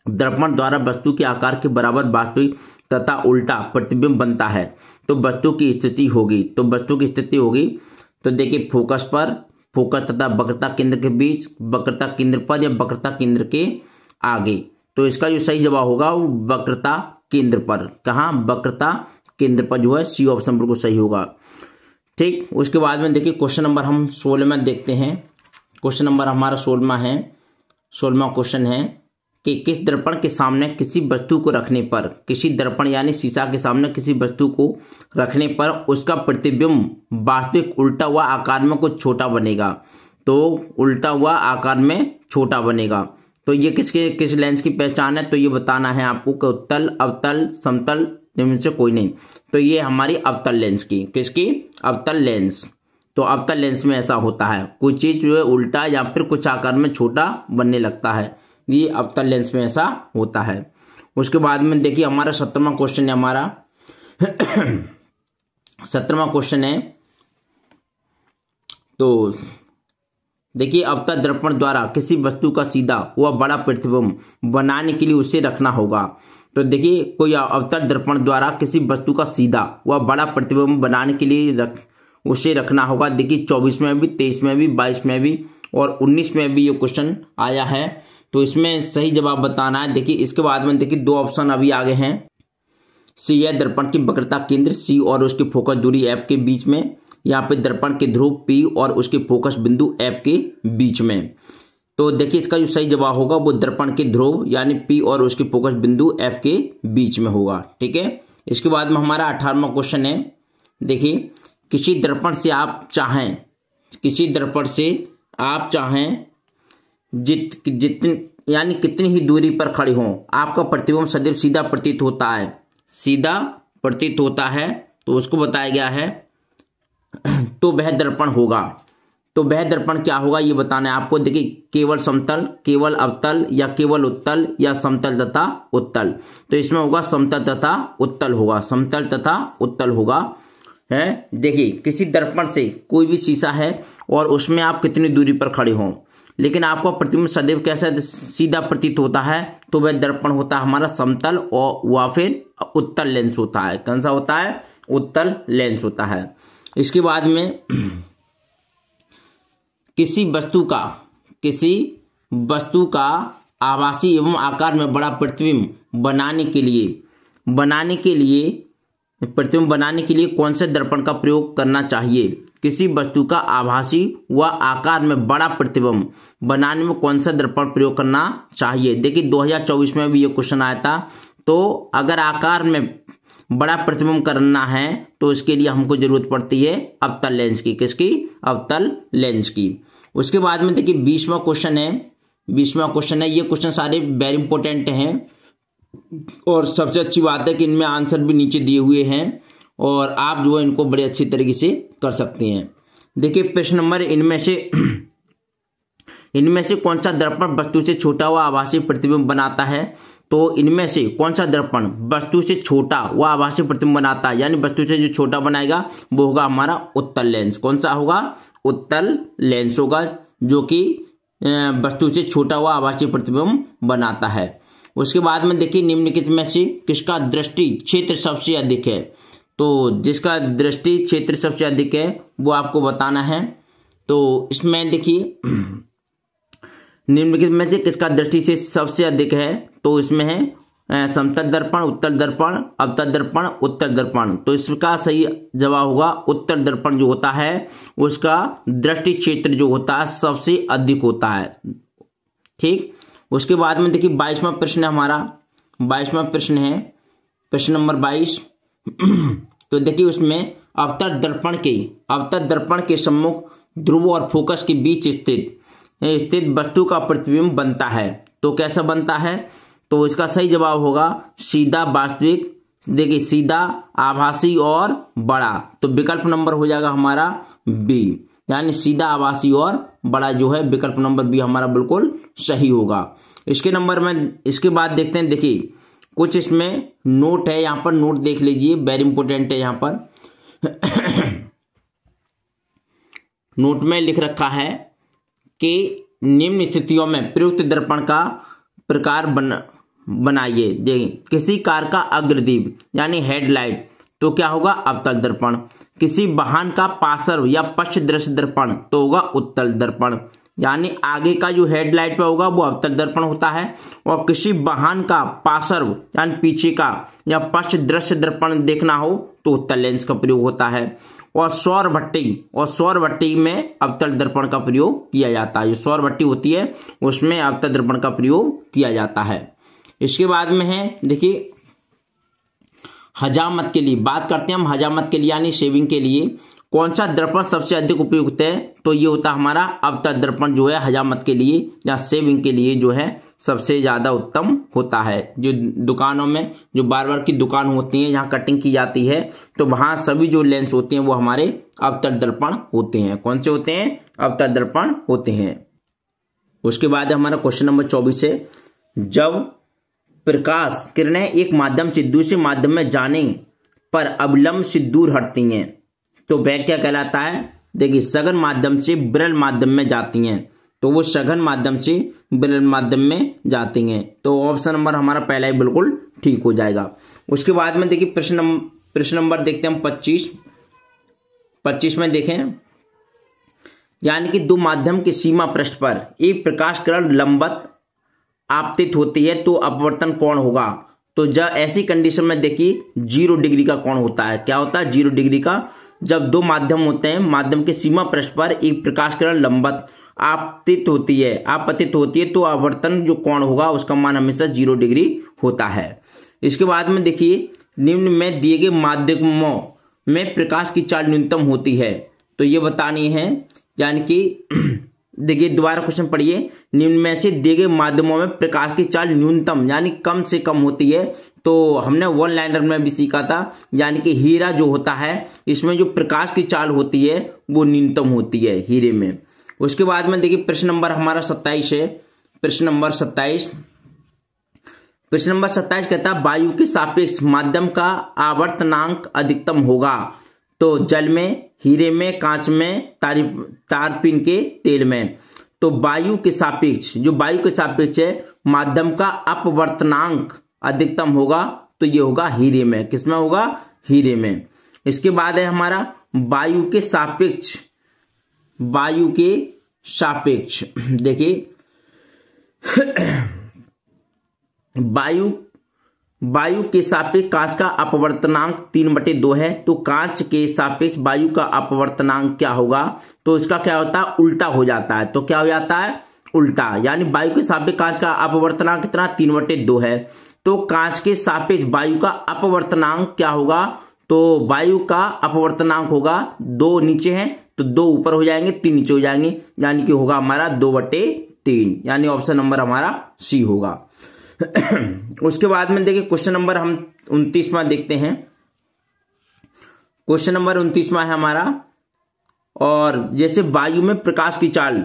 दर्पण द्वारा वस्तु के आकार के बराबर वास्तविक तथा उल्टा प्रतिबिंब बनता है तो वस्तु की स्थिति होगी। तो वस्तु की स्थिति होगी, तो देखिए फोकस तथा वक्रता केंद्र के बीच, वक्रता केंद्र पर या वक्रता केंद्र के आगे। तो तो इसका जो सही जवाब होगा वो वक्रता केंद्र पर। कहाँ? वक्रता केंद्र पर जो है सी ऑप्शन बिल्कुल सही होगा। ठीक, उसके बाद में देखिए क्वेश्चन नंबर हम 16 में देखते हैं। क्वेश्चन नंबर हमारा 16 है। 16वां क्वेश्चन है कि किस दर्पण के सामने किसी वस्तु को रखने पर, किसी दर्पण यानी शीशा के सामने किसी वस्तु को रखने पर उसका प्रतिबिंब वास्तविक उल्टा हुआ आकार में कुछ छोटा बनेगा। तो उल्टा हुआ आकार में छोटा बनेगा, तो ये किस लेंस की पहचान है? तो ये बताना है आपको कि उत्तल, अवतल, समतल, इनमें से कोई नहीं। तो ये हमारी अवतल लेंस की, किसकी? अवतल लेंस। तो अवतल लेंस में ऐसा होता है, कोई चीज जो है उल्टा या फिर कुछ आकार में छोटा बनने लगता है, ये अवतल लेंस में ऐसा होता है। उसके बाद में देखिए हमारा 17वां क्वेश्चन है। हमारा 17वां क्वेश्चन है, तो देखिए अवतल दर्पण द्वारा किसी वस्तु का सीधा व बड़ा प्रतिबिंब बनाने के लिए उसे रखना होगा। तो देखिए कोई अवतल दर्पण द्वारा किसी वस्तु का सीधा व बड़ा प्रतिबिंब बनाने के लिए उसे रखना होगा। देखिए 24 में भी, 23 में भी, 22 में भी और 19 में भी ये क्वेश्चन आया है। तो इसमें सही जवाब बताना है। देखिए इसके बाद में देखिए 2 ऑप्शन अभी आगे हैं। सी है दर्पण की वक्रता केंद्र सी और उसकी फोकस दूरी एफ के बीच में, यहाँ पे दर्पण के ध्रुव पी और उसके फोकस बिंदु एफ के बीच में। तो देखिए इसका जो सही जवाब होगा वो दर्पण के ध्रुव यानी पी और उसके फोकस बिंदु एफ के बीच में होगा। ठीक है, इसके बाद में हमारा 18वां क्वेश्चन है। देखिए किसी दर्पण से आप चाहें जितनी यानी कितनी ही दूरी पर खड़े हों, आपका प्रतिबिंब सदैव सीधा प्रतीत होता है, तो उसको बताया गया है तो वह दर्पण होगा। तो वह दर्पण क्या होगा ये बताना है आपको। देखिए केवल समतल, केवल अवतल या केवल उत्तल या समतल तथा उत्तल। तो इसमें होगा समतल तथा उत्तल होगा, समतल तथा उत्तल होगा है। देखिए किसी दर्पण से कोई भी शीशा है और उसमें आप कितनी दूरी पर खड़े हों, लेकिन आपको प्रतिबिंब सदैव कैसा सीधा प्रतीत होता है, तो वह दर्पण होता है हमारा समतल और वा फिर उत्तल लेंस होता है। कौन सा होता है? उत्तल लेंस होता है। इसके बाद में किसी वस्तु का आभासी एवं आकार में बड़ा प्रतिबिंब बनाने के लिए कौन से दर्पण का प्रयोग करना चाहिए? किसी वस्तु का आभासी व आकार में बड़ा प्रतिबिंब बनाने में कौन सा दर्पण प्रयोग करना चाहिए? देखिए 2024 में भी ये क्वेश्चन आया था। तो अगर आकार में बड़ा प्रतिबिंब करना है तो इसके लिए हमको जरूरत पड़ती है अवतल लेंस की। किसकी? अवतल लेंस की। उसके बाद में देखिए 20वां क्वेश्चन है। ये क्वेश्चन सारे वेरी इंपॉर्टेंट हैं और सबसे अच्छी बात है कि इनमें आंसर भी नीचे दिए हुए हैं और आप जो है इनको बड़े अच्छी तरीके से कर सकते हैं। देखिए प्रश्न नंबर, इनमें से कौन सा दर्पण वस्तु से छोटा व आभासी प्रतिबिंब बनाता है? तो इनमें से कौन सा दर्पण वस्तु से छोटा व आभासी प्रतिबिंब बनाता है, यानी वस्तु से जो छोटा बनाएगा वो होगा हमारा उत्तल लेंस। कौन सा होगा? उत्तल लेंस होगा, जो कि वस्तु से छोटा व आभासी प्रतिबिंब बनाता है। उसके बाद में देखिए निम्नलिखित में से किसका दृष्टि क्षेत्र सबसे अधिक है? तो जिसका दृष्टि क्षेत्र सबसे अधिक है वो आपको बताना है। तो इसमें देखिए निम्नलिखित में से किसका दृष्टि से सबसे अधिक है? तो इसमें है समतल दर्पण, उत्तल दर्पण, अवतल दर्पण, उत्तल दर्पण। तो इसका सही जवाब होगा उत्तल दर्पण जो होता है उसका दृष्टि क्षेत्र जो होता है सबसे अधिक होता है। ठीक, उसके बाद में देखिए 22वां प्रश्न है हमारा। 22वां प्रश्न है, प्रश्न नंबर 22। तो देखिए उसमें अवतल दर्पण के सम्मुख ध्रुव और फोकस के बीच स्थित वस्तु का प्रतिबिंब बनता है। तो कैसा बनता है? तो इसका सही जवाब होगा सीधा, वास्तविक, देखिए सीधा, आभासी और बड़ा। तो विकल्प नंबर हो जाएगा हमारा बी, यानी सीधा, आभासी और बड़ा जो है विकल्प नंबर बी हमारा बिल्कुल सही होगा। इसके बाद देखते हैं। देखिए कुछ इसमें नोट है, यहाँ पर नोट देख लीजिए, वेरी इंपोर्टेंट है। यहाँ पर नोट में लिख रखा है कि निम्न स्थितियों में प्रयुक्त दर्पण का प्रकार बनाइए। देखिए किसी कार का अग्रदीप यानी हेडलाइट, तो क्या होगा? अवतल दर्पण। किसी वाहन का पार्श्व या पश्च दृश्य दर्पण तो होगा उत्तल दर्पण। यानी आगे का जो हेडलाइट पे होगा वो अवतल दर्पण होता है, और किसी वाहन का पार्श्व यानी पीछे का या पश्च दृश्य दर्पण देखना हो तो उत्तल लेंस का प्रयोग होता है। और सौर भट्टी में अवतल दर्पण का प्रयोग किया जाता है। जो सौर भट्टी होती है उसमें अवतल दर्पण का प्रयोग किया जाता है। इसके बाद में है देखिए हजामत के लिए बात करते हैं हम। हजामत के लिए यानी शेविंग के लिए कौन सा दर्पण सबसे अधिक उपयुक्त है, तो ये होता है हमारा अवतल दर्पण जो है हजामत के लिए या शेविंग के लिए जो है सबसे ज़्यादा उत्तम होता है। जो दुकानों में जो बार्बर की दुकान होती है जहाँ कटिंग की जाती है तो वहाँ सभी जो लेंस होते हैं वो हमारे अवतल दर्पण होते हैं। कौन से होते हैं? अवतल दर्पण होते हैं। उसके बाद हमारा क्वेश्चन नंबर 24 है, जब प्रकाश किरणें एक माध्यम से दूसरे माध्यम में जाने पर अवलंब से दूर हटती हैं तो वह क्या कहलाता है? देखिए सघन माध्यम से विरल माध्यम में जाती हैं तो वो सघन माध्यम से विरल माध्यम में जाती हैं। तो ऑप्शन नंबर हमारा पहला ही बिल्कुल ठीक हो जाएगा। उसके बाद में देखिए प्रश्न नंबर देखते हैं हम 25 में देखें, यानी कि दो माध्यम के सीमा पृष्ठ पर एक प्रकाश किरण लंबवत आपतित होती है तो अपवर्तन कोण होगा। तो जब ऐसी कंडीशन में देखिए 0 डिग्री का कोण होता है। क्या होता है? 0 डिग्री का। जब दो माध्यम होते हैं, माध्यम के सीमा पृष्ठ पर एक प्रकाश किरण लंबवत आपतित होती है तो आवर्तन जो कोण होगा उसका मान हमेशा 0 डिग्री होता है। इसके बाद में देखिए निम्न में दिए गए माध्यमों में प्रकाश की चाल न्यूनतम होती है तो ये बतानी है। यानी कि देखिए दोबारा क्वेश्चन पढ़िए, निम्न में से दिए गए माध्यमों में प्रकाश की चाल न्यूनतम यानी कम से कम होती है। तो हमने वन लाइनर में भी सीखा था, यानी कि हीरा जो होता है इसमें जो प्रकाश की चाल होती है वो न्यूनतम होती है हीरे में। उसके बाद में देखिए प्रश्न नंबर हमारा 27 है। प्रश्न नंबर 27 कहता है वायु के सापेक्ष माध्यम का आवर्तनांक अधिकतम होगा तो जल में, हीरे में, कांच में, तारपीन के तेल में। तो वायु के सापेक्ष है माध्यम का अपवर्तनांक अधिकतम होगा तो ये होगा हीरे में। किसमें होगा? हीरे में। इसके बाद है हमारा वायु के सापेक्ष देखिए वायु के सापेक्ष कांच का अपवर्तनांक 3/2 है तो कांच के सापेक्ष वायु का अपवर्तनांक क्या होगा? तो इसका क्या होता है? उल्टा हो जाता है। तो क्या हो जाता है? उल्टा। यानी वायु के सापेक्ष कांच का अपवर्तनांक कितना? 3/2 है। तो कांच के सापेक्ष वायु का अपवर्तनांक क्या होगा? तो वायु का अपवर्तनांक होगा 2 नीचे है तो 2 ऊपर हो जाएंगे, 3 नीचे हो जाएंगे, यानी कि होगा हमारा 2/3, यानी ऑप्शन नंबर हमारा सी होगा। उसके बाद में देखिए क्वेश्चन नंबर हम 29वां देखते हैं। क्वेश्चन नंबर 29वां है हमारा, और जैसे वायु में प्रकाश की चाल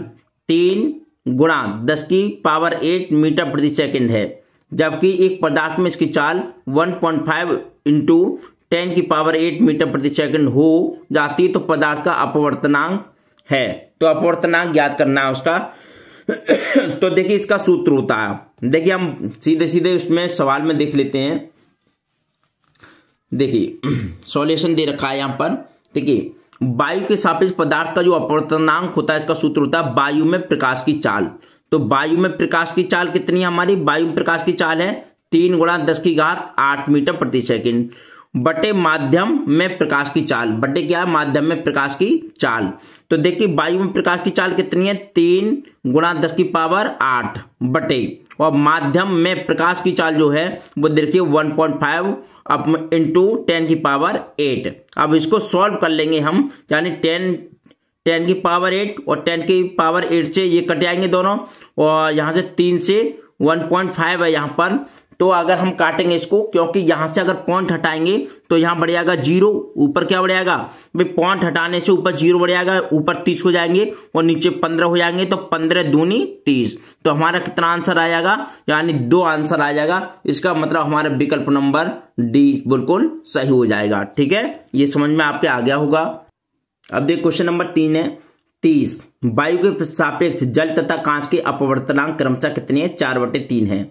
3 × 10⁸ मीटर प्रति सेकंड है, जबकि एक पदार्थ में इसकी चाल 1.5 × 10⁸ मीटर प्रति सेकंड हो जाती है तो पदार्थ का अपवर्तनांक है। तो अपवर्तनांक ज्ञात करना है उसका। तो देखिए इसका सूत्र होता है, देखिए हम सीधे उसमें सवाल में देख लेते हैं। देखिए सॉल्यूशन दे रखा है यहां पर। देखिए वायु के सापेक्ष पदार्थ का जो अपवर्तनांक होता है इसका सूत्र होता है वायु में प्रकाश की चाल। तो वायु में प्रकाश की चाल कितनी है हमारी? वायु में प्रकाश की चाल है 3 × 10⁸ मीटर प्रति सेकंड बटे माध्यम में प्रकाश की चाल। बटे क्या है? माध्यम में प्रकाश की चाल। तो देखिए वायु में प्रकाश की चाल कितनी है? 3 × 10⁸ बटे, और माध्यम में प्रकाश की चाल जो है वो देखिए 1.5 × 10⁸। अब इसको सॉल्व कर लेंगे हम, यानी 10⁸ और 10⁸ से ये कट जाएंगे दोनों, और यहाँ से 3 से 1.5 है यहाँ पर। तो अगर हम काटेंगे इसको, क्योंकि यहां से अगर पॉइंट हटाएंगे तो यहां बढ़ जाएगा 0, ऊपर क्या बढ़ जाएगा भाई? पॉइंट हटाने से ऊपर 0 बढ़ जाएगा, ऊपर 30 हो जाएंगे और नीचे 15 हो जाएंगे, तो 15 दूनी 30। तो हमारा कितना आंसर आ जाएगा? यानी 2 आंसर आ जाएगा। इसका मतलब हमारा विकल्प नंबर डी बिल्कुल सही हो जाएगा। ठीक है, ये समझ में आपके आ गया होगा। अब देख क्वेश्चन नंबर 3 है 30। वायु के सापेक्ष जल तथा कांच के अपवर्तनांक क्रमशः कितने हैं? 4/3 है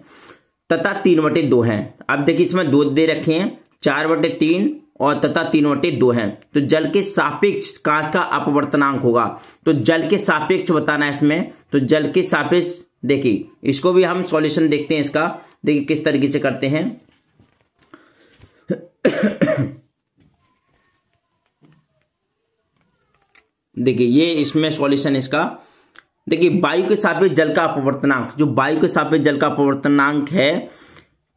तथा 3/2 है। अब देखिए इसमें 2 दे रखे हैं, 4/3 और तथा 3/2 है। तो जल के सापेक्ष कांच का अपवर्तनांक होगा। तो जल के सापेक्ष बताना है इसमें। तो जल के सापेक्ष देखिए, इसको भी हम सॉल्यूशन देखते हैं इसका। देखिए किस तरीके से करते हैं। देखिए ये इसमें सॉल्यूशन इसका। देखिए वायु के सापेक्ष जल का अपवर्तनांक, जो वायु के सापेक्ष जल का अपवर्तनांक है,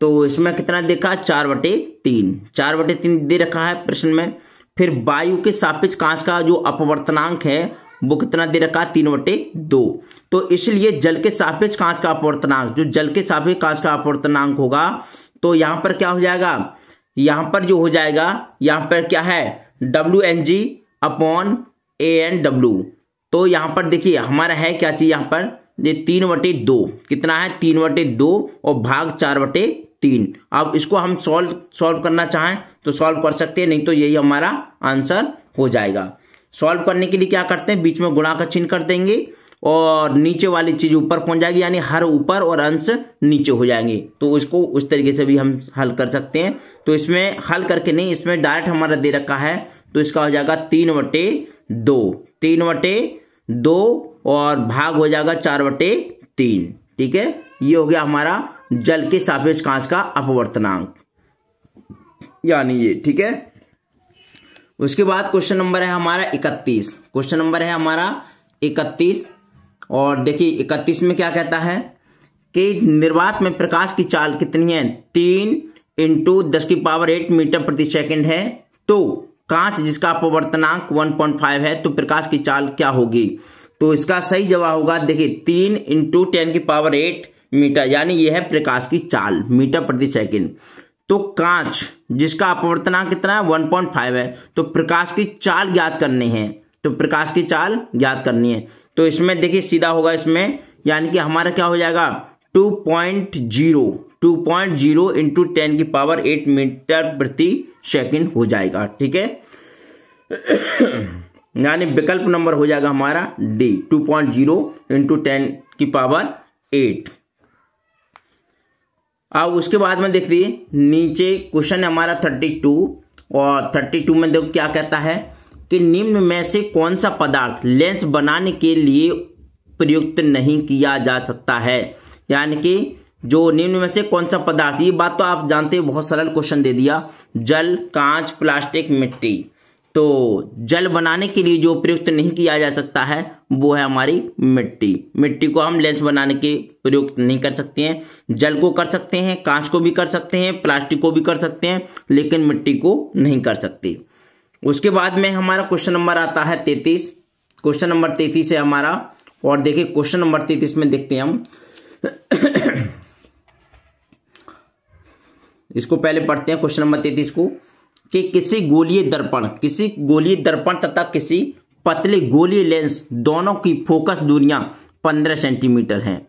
तो इसमें कितना देखा, 4/3। 4/3 दे रखा है प्रश्न में। फिर वायु के सापेक्ष कांच का जो अपवर्तनांक है वो कितना दे रखा है, 3/2। तो इसलिए जल के सापेक्ष कांच का अपवर्तनांक, जो जल के सापेक्ष कांच का अपवर्तनांक होगा, तो यहां पर क्या हो जाएगा, यहां पर जो हो जाएगा, यहां पर क्या है, WNG/ANW। तो यहां पर देखिए हमारा है क्या चीज, यहां पर ये 3/2 कितना है, 3/2 और भाग 4/3। अब इसको हम सॉल्व करना चाहें तो सॉल्व कर सकते हैं, नहीं तो यही हमारा आंसर हो जाएगा। सॉल्व करने के लिए क्या करते हैं, बीच में गुणा का चिन्ह कर देंगे और नीचे वाली चीज ऊपर पहुंच जाएगी, यानी हर ऊपर और अंश नीचे हो जाएंगे। तो इसको उस तरीके से भी हम हल कर सकते हैं। तो इसमें हल करके नहीं, इसमें डायरेक्ट हमारा दे रखा है, तो इसका हो जाएगा 3/2। 3/2 और भाग हो जाएगा 4/3। ठीक है, ये हो गया हमारा जल के सापेक्ष कांच का अपवर्तनांक, यानी ये। ठीक है, उसके बाद क्वेश्चन नंबर है हमारा 31। क्वेश्चन नंबर है हमारा 31। और देखिए 31 में क्या कहता है कि निर्वात में प्रकाश की चाल कितनी है, 3 × 10⁸ मीटर प्रति सेकंड है। तो कांच जिसका अपवर्तनांक 1.5 है, तो प्रकाश की चाल क्या होगी। तो इसका सही जवाब होगा, देखिए 3 × 10⁸ मीटर, यानी यह है प्रकाश की चाल मीटर प्रति सेकंड। तो कांच जिसका अपवर्तनांक कितना है, 1.5 है, तो प्रकाश की चाल ज्ञात करनी है। तो प्रकाश की चाल ज्ञात करनी है, तो इसमें देखिए सीधा होगा इसमें, यानी कि हमारा क्या हो जाएगा, 2.0 × 10⁸ मीटर प्रति सेकंड हो जाएगा। ठीक है, यानी विकल्प नंबर हो जाएगा हमारा डी, 2.0 × 10⁸। अब उसके बाद में देखिए नीचे क्वेश्चन है हमारा 32। और 32 में देखो क्या कहता है कि निम्न में से कौन सा पदार्थ लेंस बनाने के लिए प्रयुक्त नहीं किया जा सकता है। यानी कि जो निम्न में से कौन सा पदार्थ, ये बात तो आप जानते हैं, बहुत सरल क्वेश्चन दे दिया, जल, कांच, प्लास्टिक, मिट्टी। तो जल बनाने के लिए जो प्रयुक्त नहीं किया जा सकता है वो है हमारी मिट्टी। मिट्टी को हम लेंस बनाने के प्रयुक्त नहीं कर सकते हैं। जल को कर सकते हैं, कांच को भी कर सकते हैं, प्लास्टिक को भी कर सकते हैं, लेकिन मिट्टी को नहीं कर सकते। उसके बाद में हमारा क्वेश्चन नंबर आता है 33। क्वेश्चन नंबर 33 है हमारा। और देखिए क्वेश्चन नंबर 33 में देखते हैं हम इसको पहले पढ़ते हैं क्वेश्चन नंबर 33 को, कि किसी गोलीय दर्पण तथा किसी पतले गोलीय लेंस दोनों की फोकस दूरियां 15 सेंटीमीटर हैं।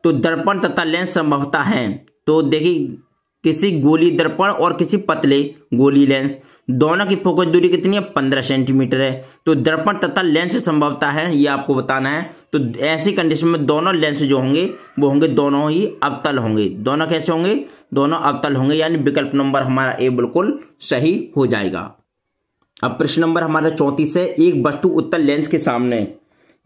तो दर्पण तथा लेंस संभवतः हैं। तो देखिए किसी गोलीय दर्पण और किसी पतले गोलीय लेंस दोनों की फोकस दूरी कितनी है, 15 सेंटीमीटर है। तो दर्पण तथा लेंस संभवतः है, ये आपको बताना है। तो ऐसी कंडीशन में दोनों लेंस जो होंगे वो होंगे दोनों ही अवतल होंगे। दोनों कैसे होंगे, दोनों अवतल होंगे, यानी विकल्प नंबर हमारा ए बिल्कुल सही हो जाएगा। अब प्रश्न नंबर हमारा 34 है। एक वस्तु उत्तल लेंस के सामने,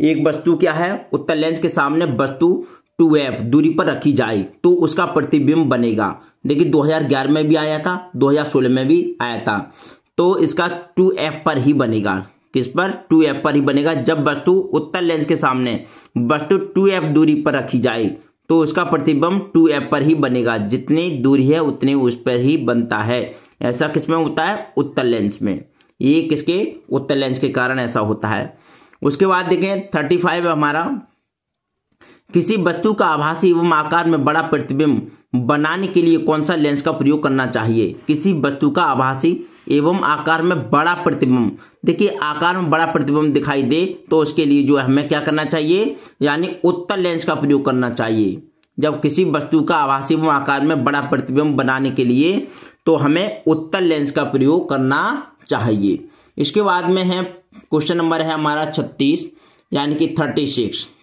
एक वस्तु क्या है, उत्तल लेंस के सामने वस्तु 2f दूरी पर रखी जाए तो उसका प्रतिबिंब बनेगा। देखिए 2011 में भी आया था, 2016 में भी आया था। तो इसका 2f पर ही बनेगा। किस पर, 2f पर ही बनेगा। जब वस्तु उत्तल लेंस के सामने वस्तु 2f दूरी पर रखी जाए तो उसका प्रतिबिंब 2f पर ही बनेगा। जितनी दूरी है उतनी उस पर ही बनता है। ऐसा किसमें होता है, उत्तल लेंस में। ये किसके, उत्तल लेंस के कारण ऐसा होता है। उसके बाद देखें 35 है हमारा। किसी वस्तु का आभासी एवं आकार में बड़ा प्रतिबिंब बनाने के लिए कौन सा लेंस का प्रयोग करना चाहिए। किसी वस्तु का आभासी एवं आकार में बड़ा प्रतिबिंब, देखिए आकार में बड़ा प्रतिबिंब दिखाई दे तो उसके लिए जो हमें क्या करना चाहिए, यानी उत्तल लेंस का प्रयोग करना चाहिए। जब किसी वस्तु का आभासी एवं आकार में बड़ा प्रतिबिंब बनाने के लिए तो हमें उत्तल लेंस का प्रयोग करना चाहिए। इसके बाद में है क्वेश्चन नंबर है हमारा 36, यानी कि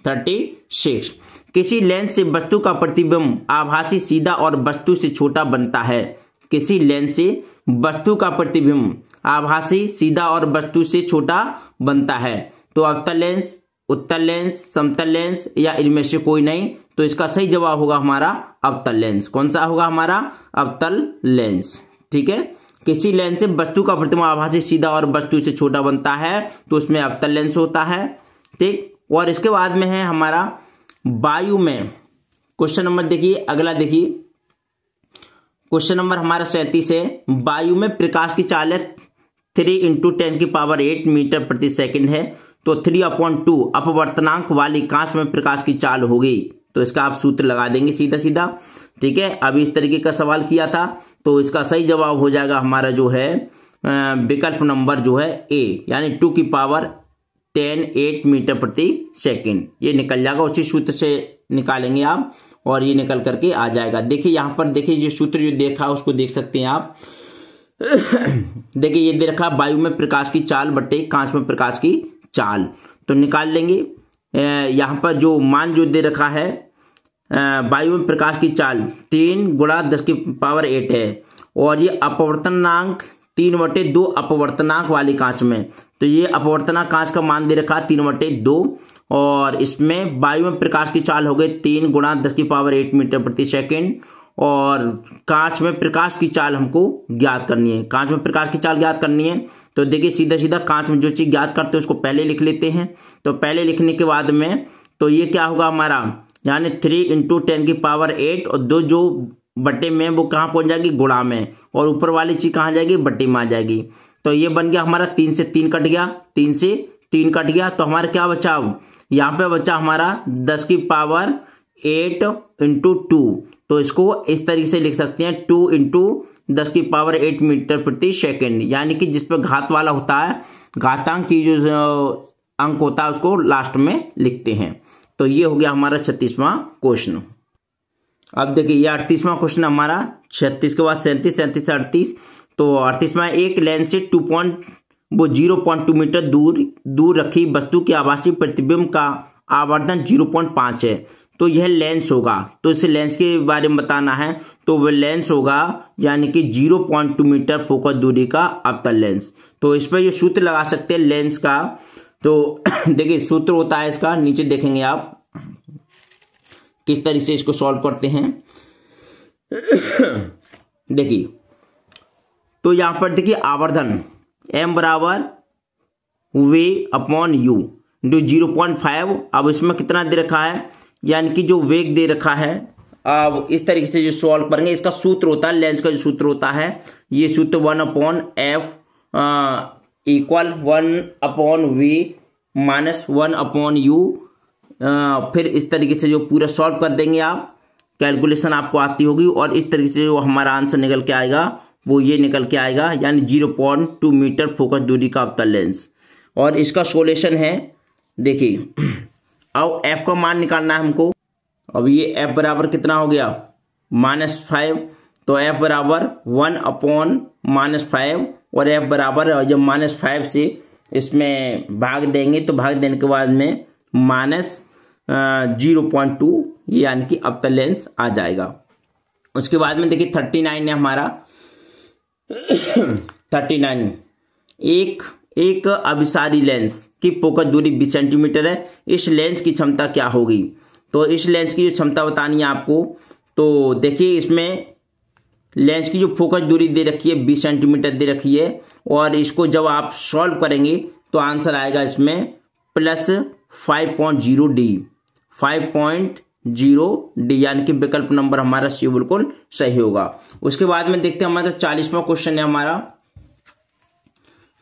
36। किसी लेंस से वस्तु का प्रतिबिंब आभासी सीधा और वस्तु से छोटा बनता है। किसी लेंस से वस्तु का प्रतिबिंब आभासी, सीधा और वस्तु से छोटा बनता है। तो अवतल लेंस, उत्तल लेंस, समतल लेंस या इनमें से कोई नहीं। तो इसका सही जवाब होगा हमारा अवतल लेंस। कौन सा होगा हमारा? अवतल लेंस। ठीक है, किसी लेंस से वस्तु का प्रतिबिंब आभासी, सीधा और वस्तु से छोटा बनता है तो उसमें अवतल लेंस होता है। ठीक, और इसके बाद में है हमारा वायु में। क्वेश्चन नंबर देखिए, अगला देखिए, क्वेश्चन नंबर हमारा 37 है। वायु में प्रकाश की चाल 3 × 10⁸ मीटर प्रति सेकंड है, तो 3/2 अपवर्तनांक वाली कांच में प्रकाश की चाल होगी। तो इसका आप सूत्र लगा देंगे सीधा सीधा। ठीक है, अभी इस तरीके का सवाल किया था, तो इसका सही जवाब हो जाएगा हमारा जो है विकल्प नंबर जो है ए, यानी 2⁸ मीटर प्रति सेकंड। ये निकल जाएगा, उसी सूत्र से निकालेंगे आप और ये निकल करके आ जाएगा। देखिए यहाँ पर देखिए, ये सूत्र जो देखा उसको देख सकते हैं आप। देखिए ये दे रखा वायु में प्रकाश की चाल बट्टे कांच में प्रकाश की चाल, तो निकाल लेंगे। यहाँ पर जो मान जो दे रखा है वायु में प्रकाश की चाल 3 × 10⁸ है, और ये अपवर्तनांक 3/2 अपवर्तनांक वाली कांच में, तो ये अपवर्तनांक कांच का मान दे रखा 3/2, और इसमें वायु में प्रकाश की चाल हो गई 3 × 10⁸ मीटर प्रति सेकंड, और कांच में प्रकाश की चाल हमको ज्ञात करनी है। कांच में प्रकाश की चाल ज्ञात करनी है, तो देखिए सीधा सीधा कांच में जो चीज ज्ञात करते हैं उसको पहले लिख लेते हैं। तो पहले लिखने के बाद में तो ये क्या होगा हमारा, यानी 3 × 10⁸, और दो जो बट्टे में वो कहाँ पहुंच जाएगी? गुणा में, और ऊपर वाली चीज कहाँ जाएगी? बट्टे में आ जाएगी। तो ये बन गया हमारा 3 से 3 कट गया, 3 से 3 कट गया, तो हमारा क्या बचा? यहाँ पे बचा हमारा 10⁸ × 2। तो इसको इस तरीके से लिख सकते हैं 2 × 10⁸ मीटर प्रति सेकंड, यानी कि जिस पर घात वाला होता है, घातांक की जो अंक होता है उसको लास्ट में लिखते हैं। तो ये हो गया हमारा 36वां क्वेश्चन। अब देखिए ये 38वां क्वेश्चन हमारा, 36 के बाद 37, 37 से 38। तो 38वां, एक लेंस से 0.2 मीटर दूर रखी वस्तु के आभासी प्रतिबिंब का आवर्धन 0.5 है, तो यह लेंस होगा। तो इस लेंस के बारे में बताना है, तो वह लेंस होगा यानी कि 0.2 मीटर फोकस दूरी का अवतल लेंस। तो इस पर ये सूत्र लगा सकते हैं लेंस का। तो देखिए सूत्र होता है इसका, नीचे देखेंगे आप किस तरह से इसको सॉल्व करते हैं। देखिए तो यहां पर देखिए आवर्धन m = v/u जो 0.5। अब इसमें कितना दे रखा है, यानी कि जो वेग दे रखा है। अब इस तरीके से जो सॉल्व करेंगे, इसका सूत्र होता है, लेंस का जो सूत्र होता है, ये सूत्र 1/f = 1/v - 1/u। फिर इस तरीके से जो पूरा सॉल्व कर देंगे आप, कैलकुलेशन आपको आती होगी, और इस तरीके से जो हमारा आंसर निकल के आएगा वो ये निकल के आएगा, यानी 0.2 मीटर फोकस दूरी का अवतल लेंस। और इसका सॉल्यूशन है, देखिए अब f का मान निकालना है हमको। अब ये f बराबर कितना हो गया? -5। तो f बराबर 1/-5, और f बराबर जब -5 से इसमें भाग देंगे तो भाग देने के बाद में -0.2 यानी कि अवतल लेंस आ जाएगा। उसके बाद में देखिए 39 है हमारा। 39, एक अभिसारी लेंस की फोकस दूरी 20 सेंटीमीटर है, इस लेंस की क्षमता क्या होगी? तो इस लेंस की जो क्षमता बतानी है आपको, तो देखिए इसमें लेंस की जो फोकस दूरी दे रखी है 20 सेंटीमीटर दे रखी है, और इसको जब आप सॉल्व करेंगे तो आंसर आएगा इसमें +5.0D, 5.0D, यानी कि विकल्प नंबर हमारा सी बिल्कुल सही होगा। उसके बाद में देखते हैं हमारा 40वां क्वेश्चन है हमारा।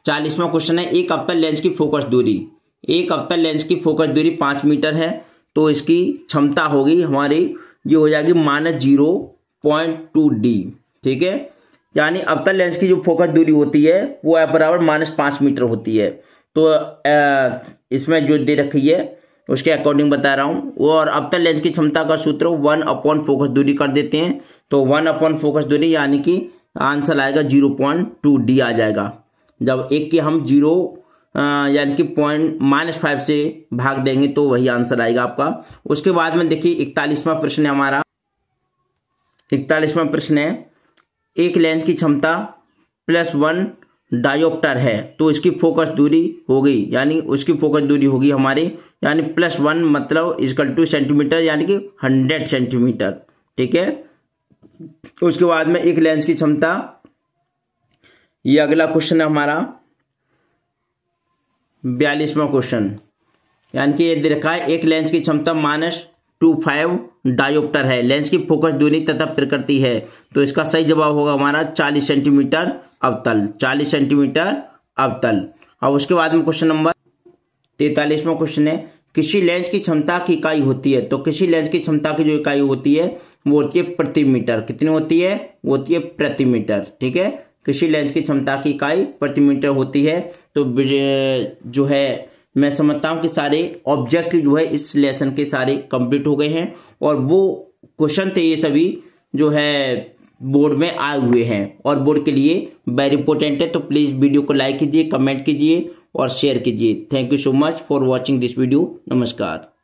40वां क्वेश्चन है, एक अवतल लेंस की फोकस दूरी, एक अवतल लेंस की फोकस दूरी 5 मीटर है, तो इसकी क्षमता होगी हमारी, ये हो जाएगी -0.2D। ठीक है, यानी अवतल लेंस की जो फोकस दूरी होती है वो f = -5 मीटर होती है। तो इसमें जो दे रखी है उसके अकॉर्डिंग बता रहा हूँ। और अवतल लेंस की क्षमता का सूत्र 1/, फोकस दूरी कर देते हैं, तो 1/, फोकस दूरी, यानी कि आंसर आएगा 0.2D आ जाएगा। जब एक के हम 0 यानी कि -5 से भाग देंगे तो वही आंसर आएगा आपका। उसके बाद में देखिए 41वां प्रश्न है हमारा। 41वां प्रश्न है, एक लेंस की क्षमता +1 डायोप्टर है तो इसकी फोकस दूरी हो गई, यानी उसकी फोकस दूरी होगी हमारे, यानी +1 मतलब = सेंटीमीटर, यानी कि 100 सेंटीमीटर। ठीक है, उसके बाद में एक लेंस की क्षमता, ये अगला क्वेश्चन है हमारा 42वां क्वेश्चन, यानी कि ये दे रखा है एक लेंस की क्षमता -25 डायोप्टर है, लेंस की फोकस दूरी तथा प्रकृति है, तो इसका सही जवाब होगा हमारा 40 सेंटीमीटर अवतल, 40 सेंटीमीटर अवतल। अब उसके बाद में क्वेश्चन नंबर 43वां क्वेश्चन है, किसी लेंस की क्षमता की इकाई होती है, तो किसी लेंस की क्षमता की जो इकाई होती है वो होती है प्रति मीटर। कितनी होती है? वो होती है प्रति मीटर। ठीक है, किसी लेंस की क्षमता की इकाई प्रति मीटर होती है। तो जो है मैं समझता हूँ कि सारे ऑब्जेक्ट जो है इस लेसन के सारे कंप्लीट हो गए हैं, और वो क्वेश्चन थे ये सभी जो है बोर्ड में आए हुए हैं और बोर्ड के लिए वेरी इंपॉर्टेंट है। तो प्लीज़ वीडियो को लाइक कीजिए, कमेंट कीजिए और शेयर कीजिए। Thank you so much for watching this video. नमस्कार।